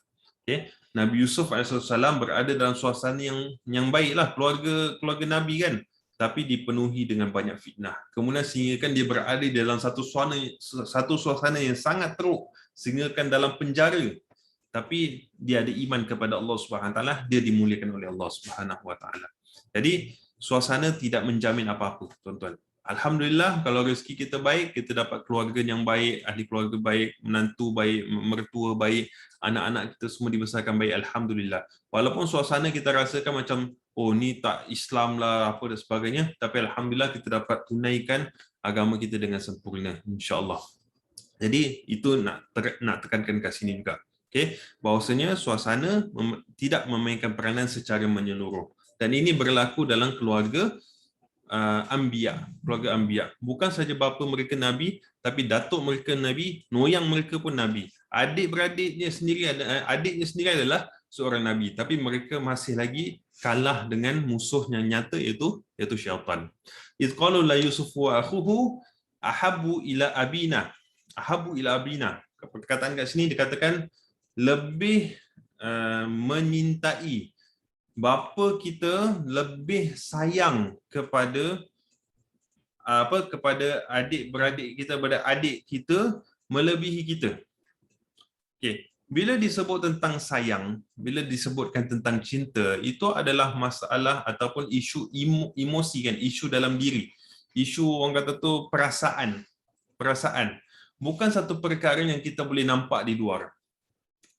Okay. Nabi Yusuf AS berada dalam suasana yang baiklah, keluarga Nabi kan, tapi dipenuhi dengan banyak fitnah. Kemudian sehingga kan dia berada dalam satu suasana yang sangat teruk, sehingga kan dalam penjara. Tapi dia ada iman kepada Allah Subhanahu Wa Taala, dia dimuliakan oleh Allah Subhanahu Wa Taala. Jadi suasana tidak menjamin apa-apa, tuan-tuan. Alhamdulillah kalau rezeki kita baik, kita dapat keluarga yang baik, ahli keluarga baik, menantu baik, mertua baik, anak-anak kita semua dibesarkan baik, alhamdulillah. Walaupun suasana kita rasakan macam, oh ni tak Islam lah, apa dan sebagainya, tapi alhamdulillah kita dapat tunaikan agama kita dengan sempurna, insya-Allah. Jadi itu nak tekankan kat sini juga. Okey, bahawasanya suasana tidak memainkan peranan secara menyeluruh. Dan ini berlaku dalam keluarga Anbiya, keluarga Anbiya. Bukan saja bapa mereka Nabi, tapi datuk mereka Nabi, noyang mereka pun Nabi. Adiknya sendiri adalah seorang Nabi, tapi mereka masih lagi kalah dengan musuh yang nyata iaitu syaitan. Idh qalu la Yusuf wa akhuhu ahabbu ila abina. Ahabbu ila abina. Perkataan kat sini dikatakan lebih menyintai, bapa kita lebih sayang kepada adik-beradik kita, pada adik kita melebihi kita. Okey, bila disebut tentang sayang, bila disebutkan tentang cinta, itu adalah masalah ataupun isu emosi kan, isu dalam diri. Isu orang kata tu perasaan. Bukan satu perkara yang kita boleh nampak di luar.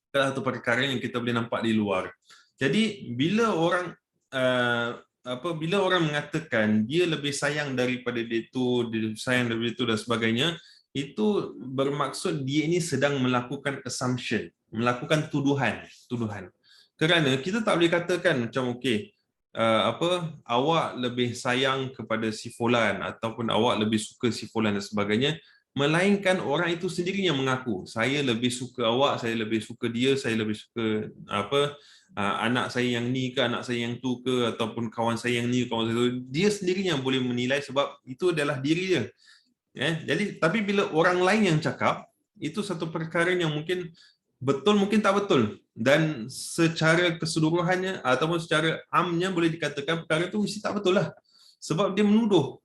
Bukan satu perkara yang kita boleh nampak di luar. Jadi bila orang mengatakan dia lebih sayang daripada dia sayang daripada itu dan sebagainya, itu bermaksud dia ini sedang melakukan assumption, melakukan tuduhan. Kerana kita tak boleh katakan macam okey, awak lebih sayang kepada si fulan ataupun awak lebih suka si fulan dan sebagainya, melainkan orang itu sendiri yang mengaku, saya lebih suka awak, saya lebih suka dia, saya lebih suka anak saya yang ni ke, anak saya yang tu ke, ataupun kawan saya yang ni, kawan saya tu. Dia sendiri yang boleh menilai sebab itu adalah diri dia. Jadi tapi bila orang lain yang cakap, itu satu perkara yang mungkin betul, mungkin tak betul, dan secara keseluruhannya ataupun secara amnya boleh dikatakan perkara itu mesti tak betul lah. Sebab dia menuduh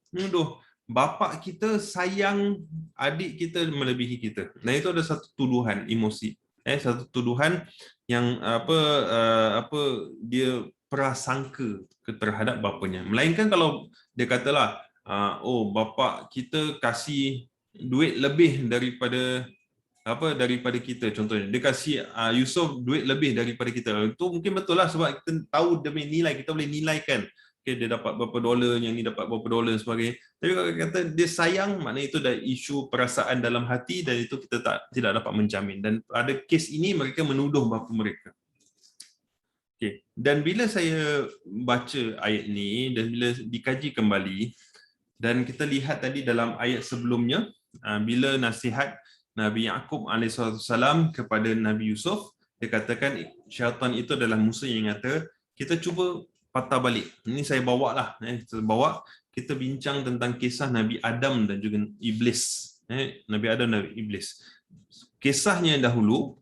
bapa kita sayang adik kita melebihi kita. Nah itu ada satu tuduhan emosi. Satu tuduhan yang dia prasangka terhadap bapanya. Melainkan kalau dia katalah, oh bapa kita kasih duit lebih daripada kita, contohnya dia kasih Yusuf duit lebih daripada kita, itu mungkin betul lah sebab kita tahu demi nilai, kita boleh nilaikan. Okay, dia dapat berapa dolar, yang ni dapat berapa dolar dan sebagainya. Tapi kalau kata dia sayang, maknanya itu dah isu perasaan dalam hati dan itu kita tidak dapat menjamin. Dan pada kes ini mereka menuduh bapa mereka. Okay. Dan bila saya baca ayat ini dan bila dikaji kembali, dan kita lihat tadi dalam ayat sebelumnya, bila nasihat Nabi Yaqub AS kepada Nabi Yusuf, dia katakan syaitan itu adalah musuh yang nyata. Kita cuba patah balik. Ini saya bawa lah. Kita bincang tentang kisah Nabi Adam dan juga Iblis. Nabi Adam dan Iblis. Kisahnya dahulu,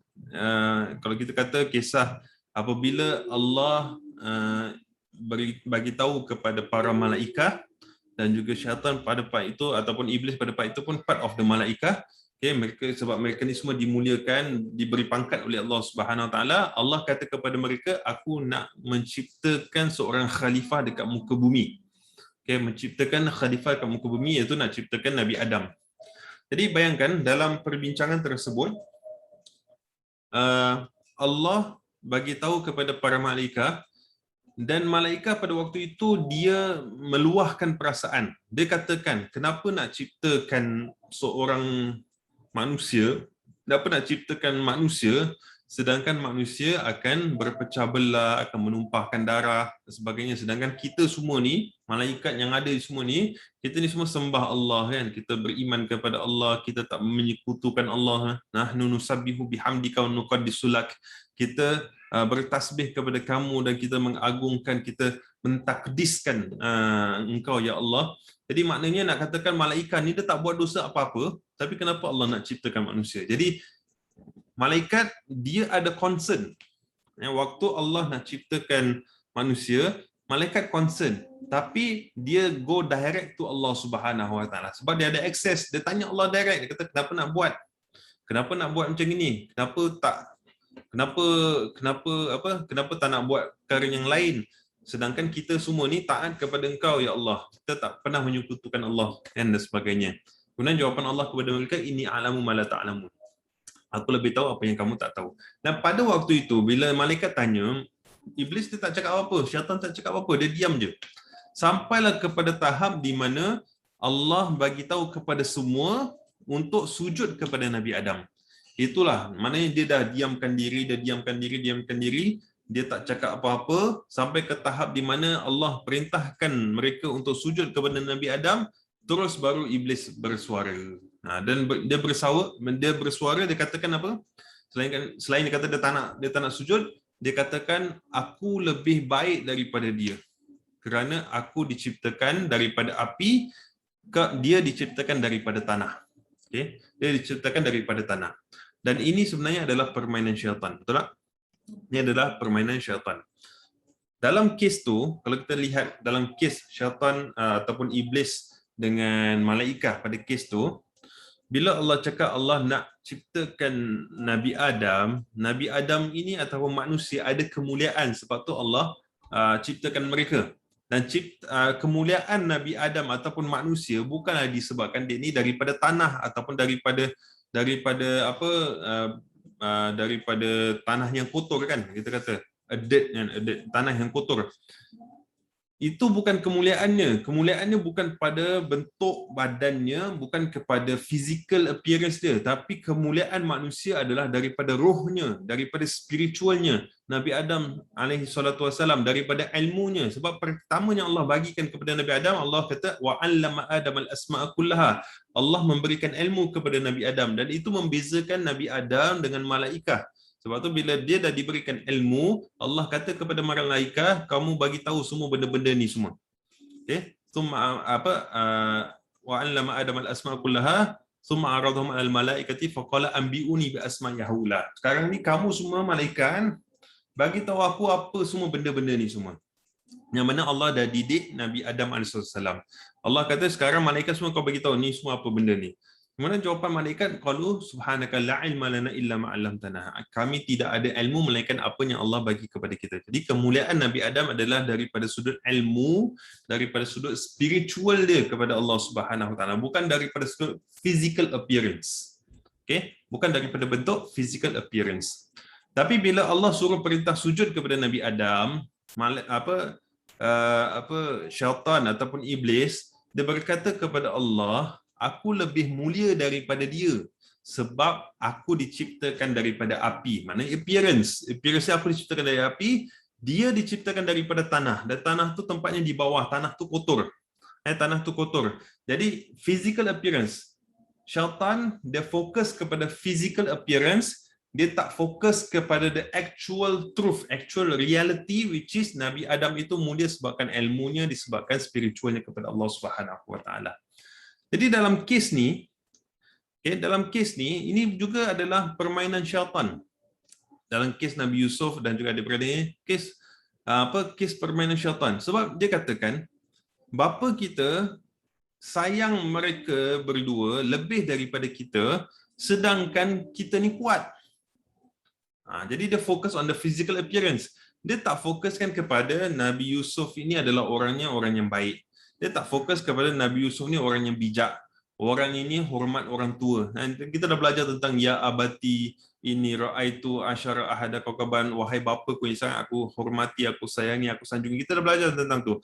kalau kita kata kisah apabila Allah bagi tahu kepada para malaikat dan juga syaitan pada part itu ataupun iblis pada part itu pun part of the malaikat. Mereka, sebab mereka ni semua dimuliakan, diberi pangkat oleh Allah Subhanahu Wa Taala. Allah kata kepada mereka, aku nak menciptakan seorang khalifah dekat muka bumi. Menciptakan khalifah dekat muka bumi, iaitu nak ciptakan Nabi Adam. Jadi bayangkan dalam perbincangan tersebut, Allah bagi tahu kepada para malaikat, dan malaikat pada waktu itu dia meluahkan perasaan. Dia katakan, kenapa nak ciptakan seorang manusia, kenapa nak ciptakan manusia sedangkan manusia akan berpecah belah, akan menumpahkan darah dan sebagainya. Sedangkan kita semua ni, malaikat yang ada semua ni, kita ni semua sembah Allah kan, kita beriman kepada Allah, kita tak menyekutukan Allah. Nahnu nusabbihu bihamdika wa nuqaddisu lak. Kita bertasbih kepada kamu dan kita mengagungkan, kita mentakdiskan engkau ya Allah. Jadi maknanya nak katakan malaikat ni dia tak buat dosa apa-apa, tapi kenapa Allah nak ciptakan manusia? Jadi malaikat dia ada concern. Waktu Allah nak ciptakan manusia, malaikat concern, tapi dia go direct to Allah Subhanahu Wa Taala sebab dia ada access. Dia tanya Allah direct, dia kata kenapa nak buat? Kenapa nak buat macam ini? Kenapa tak nak buat perkara yang lain? Sedangkan kita semua ni taat kepada Engkau ya Allah. Kita tak pernah menyekutukan Allah dan sebagainya. Kemudian jawapan Allah kepada mereka, ini a'lamu ma la ta'lamun. Aku lebih tahu apa yang kamu tak tahu. Dan pada waktu itu, bila malaikat tanya, Iblis dia tak cakap apa-apa, syaitan tak cakap apa-apa, dia diam je. Sampailah kepada tahap di mana Allah bagi tahu kepada semua untuk sujud kepada Nabi Adam. Itulah, maknanya dia dah diamkan diri, dia tak cakap apa-apa, sampai ke tahap di mana Allah perintahkan mereka untuk sujud kepada Nabi Adam, terus baru Iblis bersuara. Dan dia bersuara, dia katakan apa? Selain dia kata dia tak nak sujud, dia katakan aku lebih baik daripada dia. Kerana aku diciptakan daripada api, dia diciptakan daripada tanah. Okay? Dia diciptakan daripada tanah. Dan ini sebenarnya adalah permainan syaitan. Betul tak? Ini adalah permainan syaitan. Dalam kes tu, kalau kita lihat dalam kes syaitan ataupun iblis dengan malaikat pada kes tu, bila Allah cakap Allah nak ciptakan Nabi Adam ini ataupun manusia ada kemuliaan, sebab tu Allah ciptakan mereka. Dan kemuliaan Nabi Adam ataupun manusia bukanlah disebabkan dia ni daripada tanah ataupun daripada tanah yang kotor kan, kita kata dirt, tanah yang kotor. Itu bukan kemuliaannya. Kemuliaannya bukan pada bentuk badannya, bukan kepada physical appearance dia, tapi kemuliaan manusia adalah daripada rohnya, daripada spiritualnya. Nabi Adam alaihi salatu wasalam, daripada ilmunya. Sebab pertamanya Allah bagikan kepada Nabi Adam, Allah kata wa 'allama Adam al-asma'a kullaha. Allah memberikan ilmu kepada Nabi Adam, dan itu membezakan Nabi Adam dengan malaikat. Sebab tu bila dia dah diberikan ilmu, Allah kata kepada malaikat, kamu bagi tahu semua benda-benda ni semua. Okey? Summa wa 'allama Adam al-asma'a kullaha summa 'aradahum 'alal malaikati faqala anbi'uni bi asma'i haula. Sekarang ni kamu semua malaikat bagi tahu aku apa semua benda-benda ni semua. Yang mana Allah dah didik Nabi Adam AS. Allah kata sekarang malaikat semua kau bagi tahu ni semua apa benda ni. Kemudian jawapan malaikat, qalu subhanaka la ilma lana illa ma 'allamtana. Kami tidak ada ilmu melainkan apa yang Allah bagi kepada kita. Jadi kemuliaan Nabi Adam adalah daripada sudut ilmu, daripada sudut spiritual dia kepada Allah Subhanahu Wa Taala, bukan daripada sudut physical appearance. Okey, bukan daripada bentuk physical appearance. Tapi bila Allah suruh perintah sujud kepada Nabi Adam, syaitan ataupun iblis, dia berkata kepada Allah, aku lebih mulia daripada dia sebab aku diciptakan daripada api. Maknanya appearance aku diciptakan dari api, dia diciptakan daripada tanah, dan tanah tu tempatnya di bawah, tanah tu kotor. Jadi physical appearance, syaitan dia fokus kepada physical appearance, dia tak fokus kepada the actual truth, actual reality, which is Nabi Adam itu mulia sebabkan ilmunya, disebabkan spiritualnya kepada Allah Subhanahu Wa Taala. Jadi dalam kes ni, ini juga adalah permainan syaitan. Dalam kes Nabi Yusuf dan juga adik-beradik, kes permainan syaitan. Sebab dia katakan, bapa kita sayang mereka berdua lebih daripada kita, sedangkan kita ni kuat. Jadi dia fokus on the physical appearance. Dia tak fokuskan kepada Nabi Yusuf ini adalah orang yang baik. Dia tak fokus kepada Nabi Yusuf ni orang yang bijak. Orang ini hormat orang tua. Kita dah belajar tentang ya abati, ini ra'aitu asyara ahada kaukaban, wahai bapaku yang sangat aku hormati, aku sayangi, aku sanjungi. Kita dah belajar tentang tu.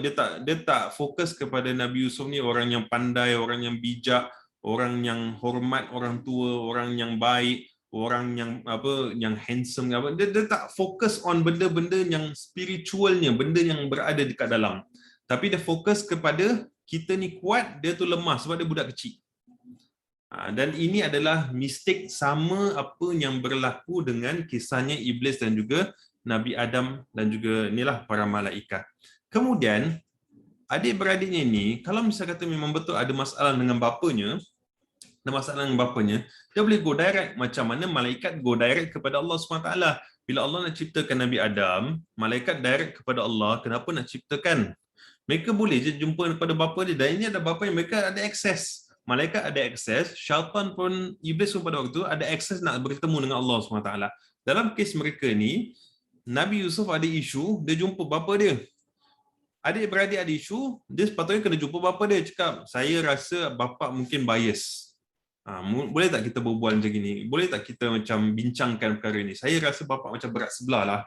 Dia tak fokus kepada Nabi Yusuf ni orang yang pandai, orang yang bijak, orang yang hormat orang tua, orang yang baik, orang yang yang handsome apa, dia tak fokus on benda-benda yang spiritualnya, benda yang berada dekat dalam. Tapi dia fokus kepada kita ni kuat, dia tu lemah sebab dia budak kecil. Dan ini adalah mistik sama apa yang berlaku dengan kisahnya Iblis dan juga Nabi Adam dan juga inilah para malaikat. Kemudian adik-beradiknya ini, kalau misalnya kata memang betul ada masalah dengan bapanya, dia boleh go direct macam mana malaikat go direct kepada Allah SWT. Bila Allah nak ciptakan Nabi Adam, malaikat direct kepada Allah, kenapa nak ciptakan? Mereka boleh je jumpa kepada bapa dia, dan ini ada bapa yang mereka ada akses. Malaikat ada akses, syaitan pun, iblis pun pada waktu itu ada akses nak bertemu dengan Allah SWT. Dalam kes mereka ni, Nabi Yusuf ada isu, dia jumpa bapa dia. Adik-beradik ada isu, dia sepatutnya kena jumpa bapa dia, cakap, saya rasa bapa mungkin bias. Boleh tak kita berbual macam gini? Boleh tak kita macam bincangkan perkara ini? Saya rasa bapa macam berat sebelah lah.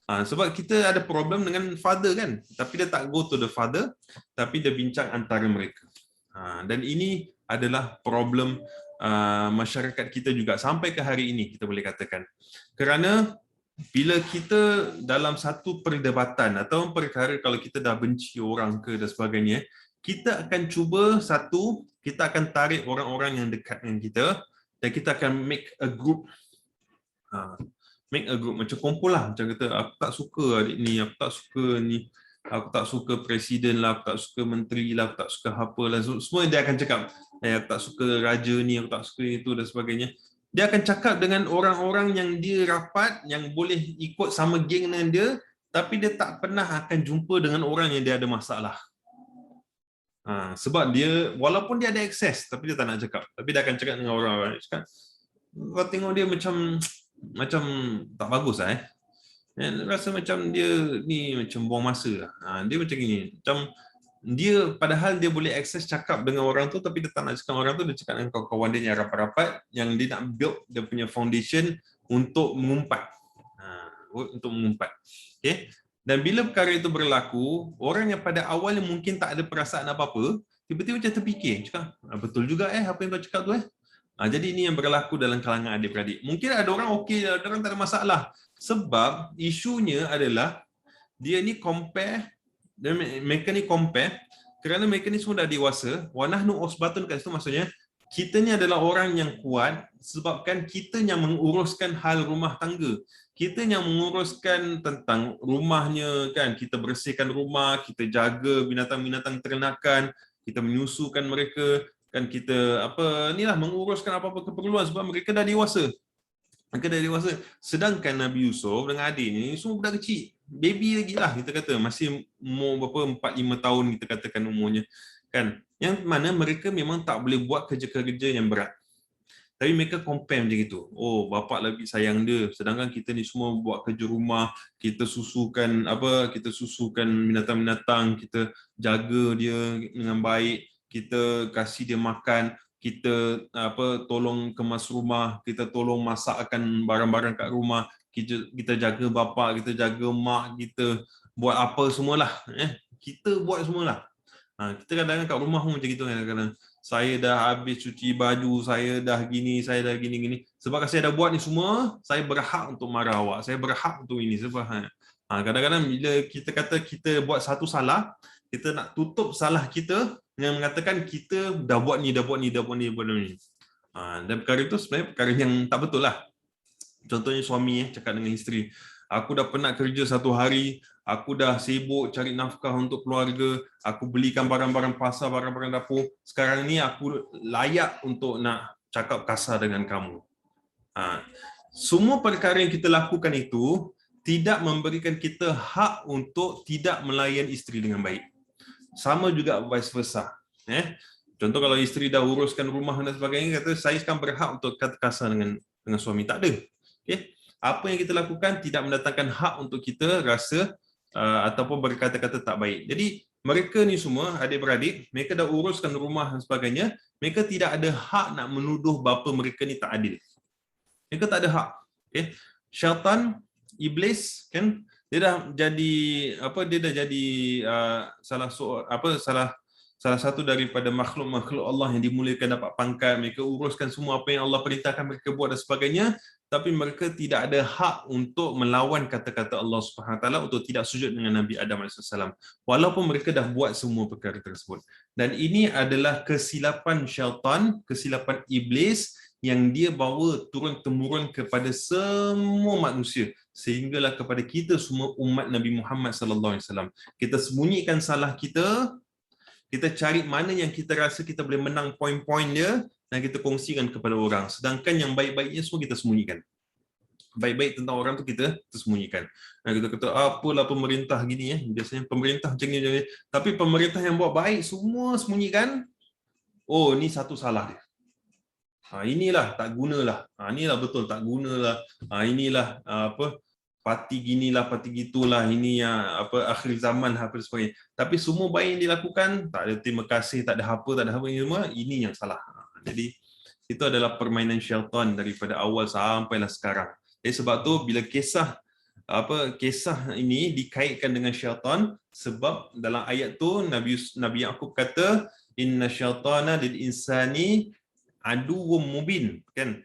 Sebab kita ada problem dengan father kan, tapi dia tak go to the father, tapi dia bincang antara mereka. Dan ini adalah problem masyarakat kita juga sampai ke hari ini, kita boleh katakan. Kerana bila kita dalam satu perdebatan atau perkara kalau kita dah benci orang ke dan sebagainya, kita akan cuba kita akan tarik orang-orang yang dekat dengan kita dan kita akan make a group. Macam kumpul lah, macam kata aku tak suka adik ni, aku tak suka ni, aku tak suka presiden lah, aku tak suka menteri lah, aku tak suka apa lah. Semua dia akan cakap, aku tak suka raja ni, aku tak suka itu dan sebagainya. Dia akan cakap dengan orang-orang yang dia rapat, yang boleh ikut sama geng dengan dia, tapi dia tak pernah akan jumpa dengan orang yang dia ada masalah. Sebab dia, walaupun dia ada akses, tapi dia tak nak cakap. Tapi dia akan cakap dengan orang-orang. Cakap, kau tengok dia macam tak bagus lah rasa macam dia ni macam buang masa lah. Dia macam gini, macam dia padahal dia boleh akses cakap dengan orang tu, tapi dia tak nak cakap orang tu, dia cakap dengan kawan-kawan dia yang rapat-rapat, yang dia nak build dia punya foundation untuk mengumpat. Okay? Dan bila perkara itu berlaku, orang yang pada awalnya mungkin tak ada perasaan apa-apa, tiba-tiba macam terfikir, cakap, betul juga apa yang kau cakap tu jadi ini yang berlaku dalam kalangan adik-beradik. Mungkin ada orang okey, ada orang tak ada masalah. Sebab isunya adalah dia ni compare, mereka ni compare kerana mereka ni semua dah dewasa. Wa nahnu usbatun kat situ maksudnya kita ni adalah orang yang kuat sebabkan kita yang menguruskan hal rumah tangga. Kita yang menguruskan tentang rumahnya kan, kita bersihkan rumah, kita jaga binatang-binatang ternakan, kita menyusukan mereka kan, kita menguruskan apa-apa keperluan sebab mereka dah dewasa. Sedangkan Nabi Yusuf dengan adik ni semua budak kecil, baby lagi lah kita kata, masih umur berapa 4-5 tahun kita katakan umurnya kan, yang mana mereka memang tak boleh buat kerja-kerja yang berat. Tapi mereka compare macam itu. Oh, bapak lebih sayang dia, sedangkan kita ni semua buat kerja rumah, kita susukan binatang-binatang, kita jaga dia dengan baik, kita kasih dia makan, kita tolong kemas rumah, kita tolong masakkan barang-barang kat rumah, kita jaga bapa, kita jaga mak, kita buat apa semualah, kita buat semualah. Kita kadang-kadang kat rumah pun macam gitu kadang-kadang. Saya dah habis cuci baju, saya dah gini, sebab saya dah buat ni semua, saya berhak untuk marah awak, saya berhak untuk ini sebab kadang-kadang bila kita kata kita buat satu salah, kita nak tutup salah kita dengan mengatakan kita dah buat ni. Dan perkara itu sebenarnya perkara yang tak betul lah. Contohnya suami cakap dengan isteri, aku dah penat kerja satu hari, aku dah sibuk cari nafkah untuk keluarga, aku belikan barang-barang pasar, barang-barang dapur, sekarang ni aku layak untuk nak cakap kasar dengan kamu. Semua perkara yang kita lakukan itu tidak memberikan kita hak untuk tidak melayan isteri dengan baik. Sama juga vice versa. Contoh kalau isteri dah uruskan rumah dan sebagainya, kata saya sekarang berhak untuk kata kasar dengan suami. Tak ada. Okay? Apa yang kita lakukan tidak mendatangkan hak untuk kita rasa ataupun berkata-kata tak baik. Jadi mereka ni semua adik-beradik, mereka dah uruskan rumah dan sebagainya, mereka tidak ada hak nak menuduh bapa mereka ni tak adil. Mereka tak ada hak. Okay? Syaitan, iblis kan, dia dah jadi salah salah satu daripada makhluk-makhluk Allah yang dimuliakan dapat pangkat, mereka uruskan semua apa yang Allah perintahkan mereka buat dan sebagainya, tapi mereka tidak ada hak untuk melawan kata-kata Allah Subhanahu Wa Taala, untuk tidak sujud dengan Nabi Adam AS, walaupun mereka dah buat semua perkara tersebut. Dan ini adalah kesilapan syaitan, kesilapan iblis yang dia bawa turun-temurun kepada semua manusia, sehinggalah kepada kita semua umat Nabi Muhammad sallallahu alaihi wasallam. Kita sembunyikan salah kita, kita cari mana yang kita rasa kita boleh menang poin-poin dia, dan kita kongsikan kepada orang. Sedangkan yang baik-baiknya semua kita sembunyikan. Baik-baik tentang orang tu kita sembunyikan. Dan kita kata, apalah pemerintah gini ya. Biasanya pemerintah macam ni. Tapi pemerintah yang buat baik semua sembunyikan. Oh, ni satu salah dia. Inilah tak gunalah. Inilah betul tak gunalah. Inilah apa, parti ginilah, parti gitulah, ini yang apa, akhir zaman apa sebagainya. Tapi semua baik yang dilakukan, tak ada terima kasih, tak ada apa, tak ada apa semua, ini yang salah. Jadi itu adalah permainan syaitan daripada awal sampailah sekarang. Jadi sebab tu bila kisah ini dikaitkan dengan syaitan, sebab dalam ayat tu Nabi Yaqub kata, inna syaitana lil insani aduwwum mubin, kan?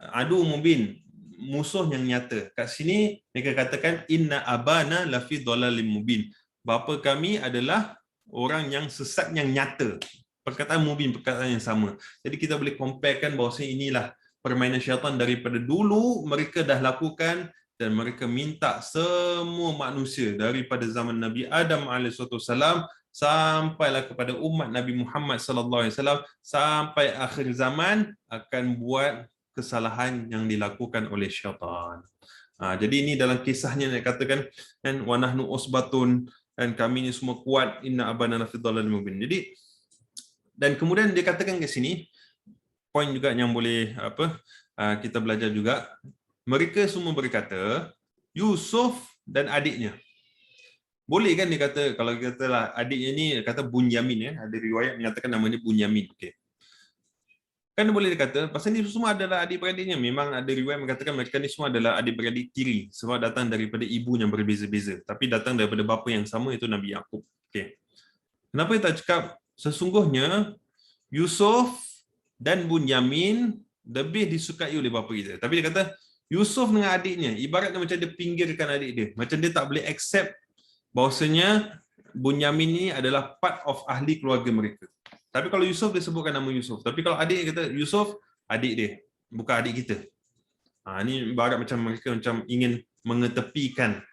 Adu mubin, musuh yang nyata. Kat sini mereka katakan inna abana lafi dhalalim mubin. Bapa kami adalah orang yang sesat yang nyata. Perkataan mubin, perkataan yang sama. Jadi kita boleh comparekan bahawa inilah permainan syaitan daripada dulu mereka dah lakukan, dan mereka minta semua manusia daripada zaman Nabi Adam alaihissalam sampailah kepada umat Nabi Muhammad sallallahu alaihi wasallam, sampai akhir zaman akan buat kesalahan yang dilakukan oleh syaitan. Jadi ini dalam kisahnya yang katakan, kan, wa nahnu usbatun, dan kami ni semua kuat, inna abana lafi dhalalin mubin. Jadi, dan kemudian dia katakan ke sini poin juga yang boleh kita belajar juga, mereka semua berkata Yusuf dan adiknya. Boleh kan dia kata, kalau katalah adiknya ni kata Bunyamin, ya, ada riwayat menyatakan nama dia Bunyamin. Okey. Kan boleh dikata pasal ni semua adalah adik-beradiknya. Memang ada riwayat mengatakan mereka ni semua adalah adik-beradik tiri, sebab datang daripada ibu yang berbeza-beza, tapi datang daripada bapa yang sama, itu Nabi Yaqub. Okey. Kenapa dia tak cakap sesungguhnya Yusuf dan Bunyamin lebih disukai oleh bapa kita? Tapi dia kata Yusuf dengan adiknya, ibaratnya macam dia pinggirkan adik dia. Macam dia tak boleh accept bahawasanya Bunyamin ini adalah part of ahli keluarga mereka. Tapi kalau Yusuf dia sebutkan nama Yusuf. Tapi kalau adik dia kata Yusuf, adik dia, bukan adik kita. Ini ibarat macam mereka macam ingin mengetepikan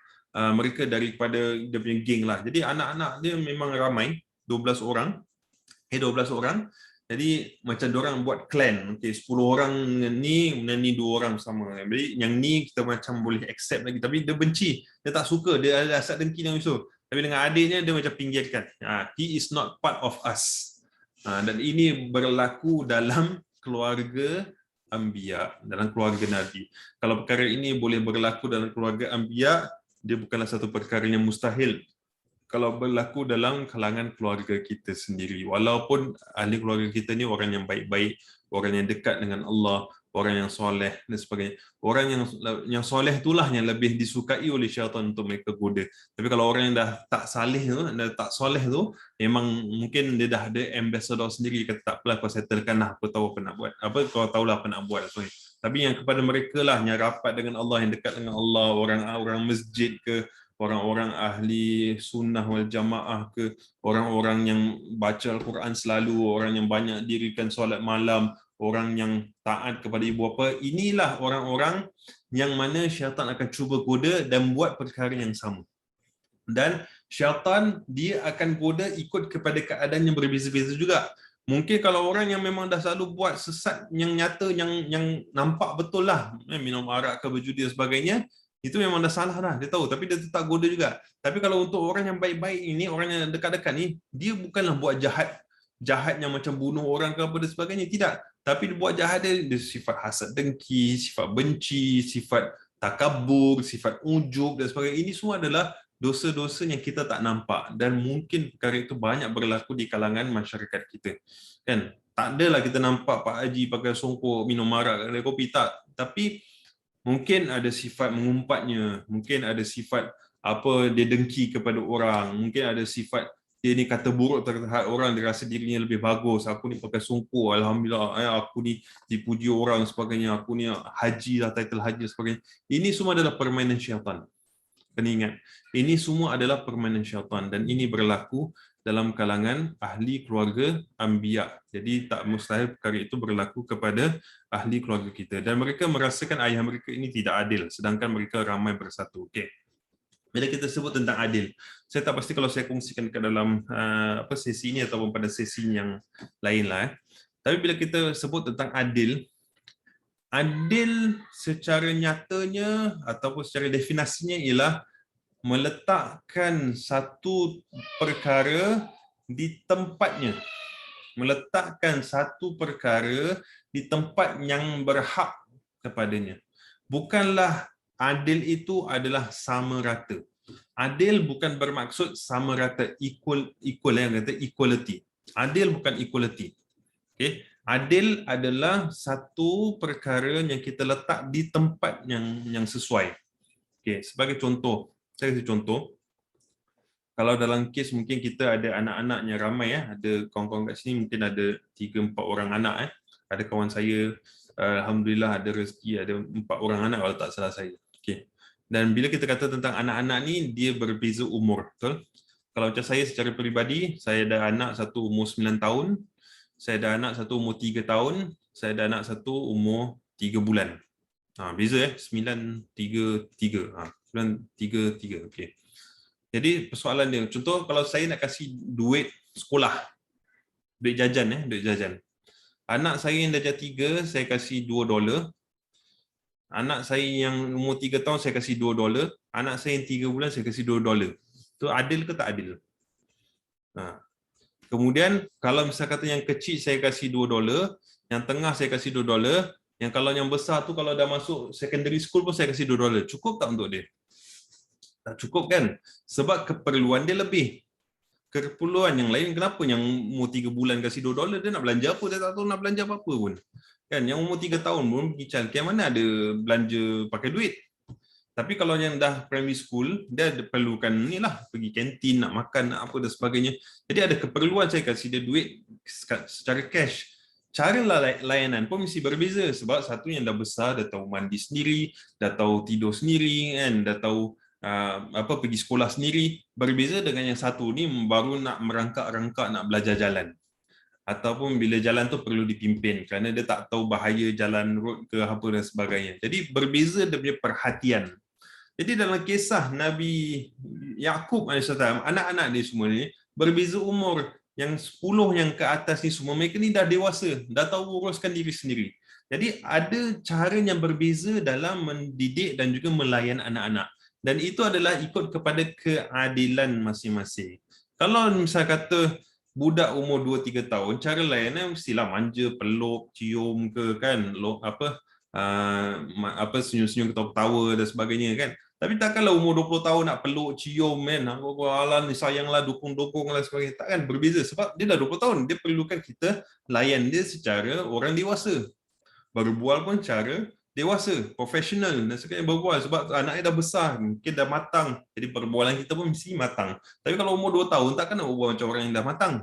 mereka daripada dia punya geng lah. Jadi anak-anak dia memang ramai, 12 orang. 12 orang. Jadi macam diorang buat clan. Okay, 10 orang ni, kemudian ni 2 orang sama. Jadi yang ni kita macam boleh accept lagi. Tapi dia benci. Dia tak suka. Dia ada asat dengki dengan Yusuf. Tapi dengan adiknya dia macam pinggirkan. He is not part of us. Dan ini berlaku dalam keluarga Anbiya, dalam keluarga Nabi. Kalau perkara ini boleh berlaku dalam keluarga Anbiya, dia bukanlah satu perkara yang mustahil kalau berlaku dalam kalangan keluarga kita sendiri. Walaupun ahli keluarga kita ni orang yang baik-baik, orang yang dekat dengan Allah, orang yang soleh dan sebagainya. Orang yang soleh itulah yang lebih disukai oleh syaitan untuk mereka goda. Tapi kalau orang yang dah tak saleh tu, dah tak soleh tu, memang mungkin dia dah ada ambassador sendiri, kata tak apalah, kau settlekan lah, aku tahu apa nak buat. Kau tahulah apa nak buat. Tapi yang kepada mereka lah yang rapat dengan Allah, yang dekat dengan Allah, orang masjid ke, orang-orang ahli sunnah wal jamaah ke, orang-orang yang baca Al-Quran selalu, orang yang banyak dirikan solat malam, orang yang taat kepada ibu bapa, inilah orang-orang yang mana syaitan akan cuba goda dan buat perkara yang sama. Dan syaitan dia akan goda ikut kepada keadaan yang berbeza-beza juga. Mungkin kalau orang yang memang dah selalu buat sesat yang nyata, yang nampak betul lah, minum arak ke, berjudi dan sebagainya, itu memang dah salah dah, dia tahu, tapi dia tetap goda juga. Tapi kalau untuk orang yang baik-baik ini, orang yang dekat-dekat ni, dia bukanlah buat jahat yang macam bunuh orang ke apa dan sebagainya, tidak. Tapi dia buat jahat dia sifat hasad dengki, sifat benci, sifat takabur, sifat ujub dan sebagainya. Ini semua adalah dosa-dosa yang kita tak nampak, dan mungkin perkara itu banyak berlaku di kalangan masyarakat kita. Kan? Tak adalah kita nampak Pak Haji pakai songkok, minum arak, kedai kopi, tak. Tapi mungkin ada sifat mengumpatnya, mungkin ada sifat dia dengki kepada orang, mungkin ada sifat dia ni kata buruk terhadap orang, dia rasa dirinya lebih bagus, aku ni pakai songkok, alhamdulillah, aku ni dipuji orang sebagainya, aku ni haji lah, title haji sebagainya. Ini semua adalah permainan syaitan. Kena ingat, ini semua adalah permainan syaitan dan ini berlaku dalam kalangan ahli keluarga Anbiya. Jadi tak mustahil perkara itu berlaku kepada ahli keluarga kita. Dan mereka merasakan ayah mereka ini tidak adil, sedangkan mereka ramai bersatu. Okey. Bila kita sebut tentang adil, saya tak pasti kalau saya kongsikan ke dalam sesi ini ataupun pada sesi yang lain lah. Tapi bila kita sebut tentang adil, adil secara nyatanya ataupun secara definisinya ialah meletakkan satu perkara di tempatnya. Meletakkan satu perkara di tempat yang berhak kepadanya. Bukanlah adil itu adalah sama rata. Adil bukan bermaksud sama rata, equal yang kata equality. Adil bukan equality. Okay? Adil adalah satu perkara yang kita letak di tempat yang sesuai. Okay. Sebagai contoh, saya kasih contoh. Kalau dalam kes mungkin kita ada anak-anaknya ramai, ada kawan-kawan kat sini mungkin ada 3-4 orang anak. Ada kawan saya, alhamdulillah ada rezeki, ada 4 orang anak kalau tak salah saya. Okay. Dan bila kita kata tentang anak-anak ni, dia berbeza umur, betul? Kalau macam saya secara peribadi, saya ada anak satu umur 9 tahun, saya ada anak satu umur 3 tahun, saya ada anak satu umur 3 bulan. Beza 9, 3, 3. 9, 3, 3. Okey. Jadi persoalan dia, contoh kalau saya nak kasih duit sekolah, duit jajan duit jajan. Anak saya yang darjah 3, saya kasih $2. Anak saya yang umur 3 tahun, saya kasih $2. Anak saya yang 3 bulan, saya kasih $2. Itu adil ke tak adil? Kemudian, kalau misal kata yang kecil saya kasih $2, yang tengah saya kasih $2, yang kalau yang besar tu kalau dah masuk secondary school pun saya kasih $2. Cukup tak untuk dia? Tak cukup kan? Sebab keperluan dia lebih. Keperluan yang lain, kenapa yang umur 3 bulan kasih $2, dia nak belanja apa? Dia tak tahu nak belanja apa-apa pun. Kan? Yang umur 3 tahun pun pergi childcare, mana ada belanja pakai duit. Tapi kalau yang dah primary school, dia perlukan ni lah, pergi kantin, nak makan, nak apa dan sebagainya. Jadi ada keperluan saya kasih dia duit secara cash. Cara layanan pun mesti berbeza sebab satu yang dah besar, dah tahu mandi sendiri, dah tahu tidur sendiri, kan, dah tahu pergi sekolah sendiri. Berbeza dengan yang satu ni baru nak merangkak-rangkak nak belajar jalan. Ataupun bila jalan tu perlu dipimpin kerana dia tak tahu bahaya jalan road ke apa dan sebagainya. Jadi berbeza dia punya perhatian. Jadi dalam kisah Nabi Yaqub AS, anak-anak dia semua ni berbeza umur. Yang 10 yang ke atas ni semua, mereka ni dah dewasa, dah tahu uruskan diri sendiri. Jadi ada cara yang berbeza dalam mendidik dan juga melayan anak-anak. Dan itu adalah ikut kepada keadilan masing-masing. Kalau misal kata budak umur 2-3 tahun, cara layannya mestilah manja, peluk, cium ke, kan, senyum-senyum, ketawa-ketawa dan sebagainya, kan. Tapi takkanlah umur 20 tahun nak peluk, cium, kan, alah ni sayanglah, dukung-dukung dan sebagainya. Takkan, berbeza sebab dia dah 20 tahun, dia perlukan kita layan dia secara orang dewasa. Berbual pun cara dewasa, profesional dan sebagainya, berbual sebab anaknya dah besar, mungkin dah matang. Jadi perbualan kita pun mesti matang. Tapi kalau umur 2 tahun, takkan nak berbual macam orang yang dah matang.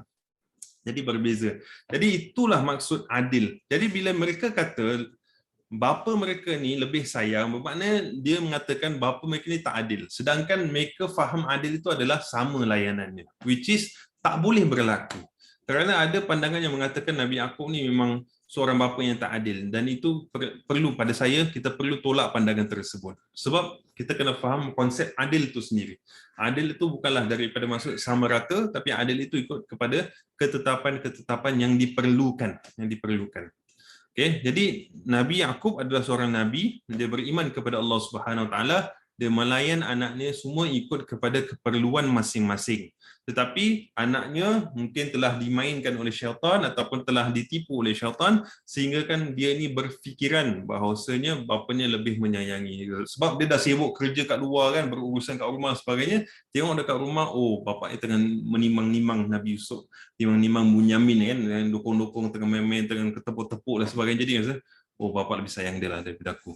Jadi berbeza. Jadi itulah maksud adil. Jadi bila mereka kata bapa mereka ni lebih sayang, bermakna dia mengatakan bapa mereka ni tak adil. Sedangkan mereka faham adil itu adalah sama layanannya. Which is tak boleh berlaku. Kerana ada pandangan yang mengatakan Nabi Yaqub ni memang seorang bapa yang tak adil. Dan itu perlu, pada saya, kita perlu tolak pandangan tersebut. Sebab kita kena faham konsep adil itu sendiri. Adil itu bukanlah daripada maksud sama rata, tapi adil itu ikut kepada ketetapan-ketetapan yang diperlukan. Okay, jadi Nabi Yaqub adalah seorang Nabi, dia beriman kepada Allah Subhanahu Wa Taala, dia melayan anaknya semua ikut kepada keperluan masing-masing. Tetapi anaknya mungkin telah dimainkan oleh syaitan ataupun telah ditipu oleh syaitan sehingga kan dia ni berfikiran bahawasanya bapanya lebih menyayangi. Sebab dia dah sibuk kerja kat luar, kan, berurusan kat rumah sebagainya, tengok dekat rumah, oh bapaknya tengah menimang-nimang Nabi Yusuf, timang-nimang Bunyamin, kan, dengan dukung-dukung, tengah main-main, tengah ketepuk-tepuk dan sebagainya. Jadi rasa, oh bapak lebih sayang dia lah daripada aku.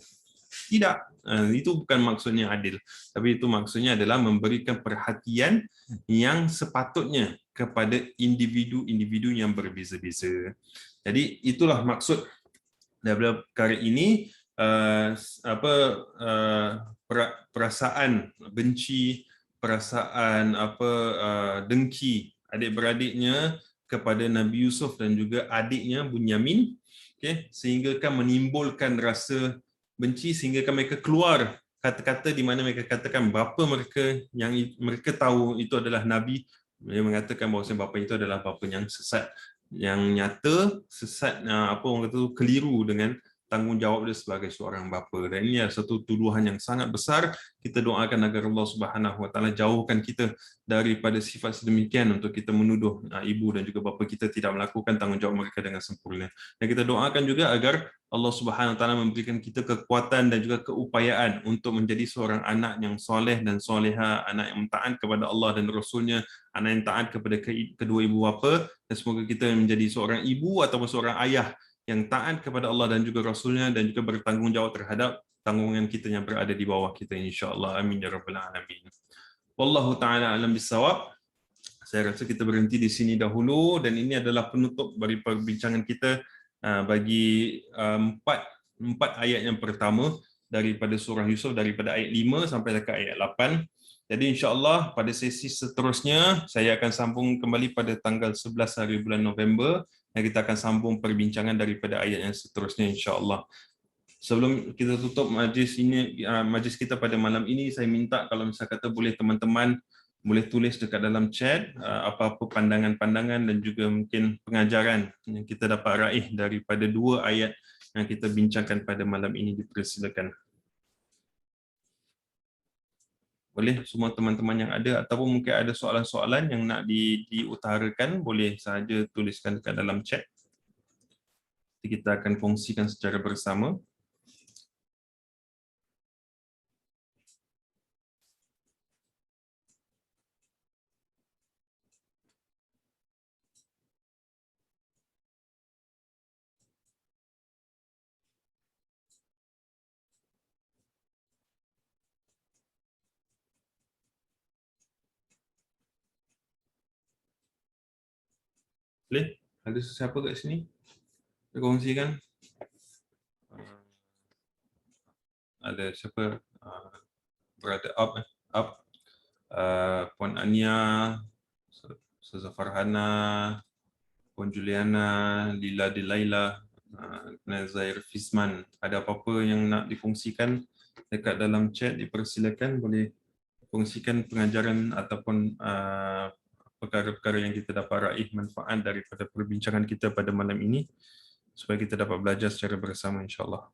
Tidak, itu bukan maksudnya adil. Tapi itu maksudnya adalah memberikan perhatian yang sepatutnya kepada individu-individu yang berbeza-beza. Jadi itulah maksud daripada perkara ini, perasaan benci, perasaan dengki adik-beradiknya kepada Nabi Yusuf dan juga adiknya Bunyamin, sehingga kan menimbulkan rasa benci, sehingga kan mereka keluar kata-kata di mana mereka katakan bapa mereka yang mereka tahu itu adalah Nabi, dia mengatakan bahawa bapa itu adalah bapa yang sesat, yang nyata sesat, orang kata keliru dengan tanggungjawab dia sebagai seorang bapa. Dan ini adalah satu tuduhan yang sangat besar. Kita doakan agar Allah Subhanahu Wa Taala jauhkan kita daripada sifat sedemikian untuk kita menuduh ibu dan juga bapa kita tidak melakukan tanggungjawab mereka dengan sempurna. Dan kita doakan juga agar Allah Subhanahu Wa Taala memberikan kita kekuatan dan juga keupayaan untuk menjadi seorang anak yang soleh dan soleha, anak yang taat kepada Allah dan Rasulnya, anak yang taat kepada kedua ibu bapa, dan semoga kita menjadi seorang ibu ataupun seorang ayah yang taat kepada Allah dan juga Rasulnya, dan juga bertanggungjawab terhadap tanggungan kita yang berada di bawah kita, insya-Allah. Amin ya rabbal alamin. Wallahu taala alam bisawab. Saya rasa kita berhenti di sini dahulu, dan ini adalah penutup dari perbincangan kita bagi empat ayat yang pertama daripada surah Yusuf, daripada ayat 5 sampai dekat ayat 8. Jadi insya-Allah pada sesi seterusnya saya akan sambung kembali pada tanggal 11 hari bulan November, dan kita akan sambung perbincangan daripada ayat yang seterusnya, insya-Allah. Sebelum kita tutup majlis ini, majlis kita pada malam ini, saya minta kalau misalnya kata boleh teman-teman boleh tulis dekat dalam chat apa-apa pandangan-pandangan dan juga mungkin pengajaran yang kita dapat raih daripada dua ayat yang kita bincangkan pada malam ini, dipersilakan. Boleh semua teman-teman yang ada, ataupun mungkin ada soalan-soalan yang nak diutarakan, boleh sahaja tuliskan dekat dalam chat. Kita akan kongsikan secara bersama. Boleh? Ada siapa kat sini? Kongsikan. Ada siapa? Brother Up, Puan Ania, Ustazah Farhana, Puan Juliana, Lila Dilaila, Nazair Fizman. Ada apa-apa yang nak dikongsikan dekat dalam chat, dipersilakan. Boleh kongsikan pengajaran ataupun perkara-perkara yang kita dapat raih manfaat daripada perbincangan kita pada malam ini, supaya kita dapat belajar secara bersama, insya-Allah.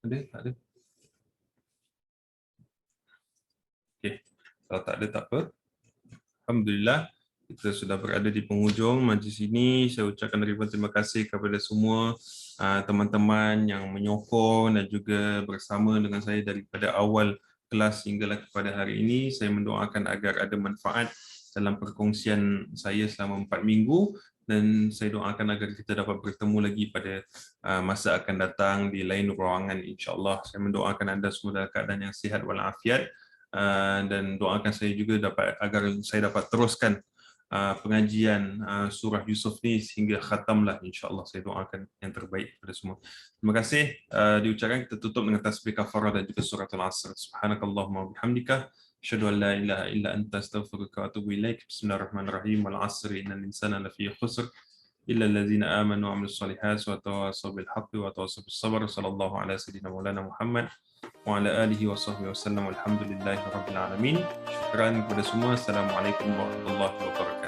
Ada? Tak ada? Okey. Kalau tak ada, tak apa. Alhamdulillah, kita sudah berada di penghujung majlis ini. Saya ucapkan ribuan terima kasih kepada semua teman-teman yang menyokong dan juga bersama dengan saya daripada awal kelas hinggalah kepada hari ini. Saya mendoakan agar ada manfaat dalam perkongsian saya selama 4 minggu, dan saya doakan agar kita dapat bertemu lagi pada masa akan datang di lain ruangan, insya-Allah. Saya mendoakan anda semua dalam keadaan yang sihat walafiat, dan doakan saya juga agar saya dapat teruskan pengajian surah Yusuf ni sehingga khatamlah, insya-Allah. Saya doakan yang terbaik kepada semua. Terima kasih. Diucapkan, kita tutup dengan tasbih kafarah dan juga suratul Asr. Subhanakallahumma wa bihamdika asyhadu an la ilaha illa anta astaghfiruka wa atubu ilaik. Bismillahirrahmanirrahim. Wal 'asri innal insana lafi khusr illa allazina amanu wa 'amilus solihati wa tawassaw bil haqqi wa tawassaw bis sabr. Sallallahu ala sayyidina maulana Muhammad wa ala alihi wa sahbihi wasallam. Alhamdulillahi rabbil alamin. Syukran kepada semua. Assalamualaikum warahmatullahi wabarakatuh.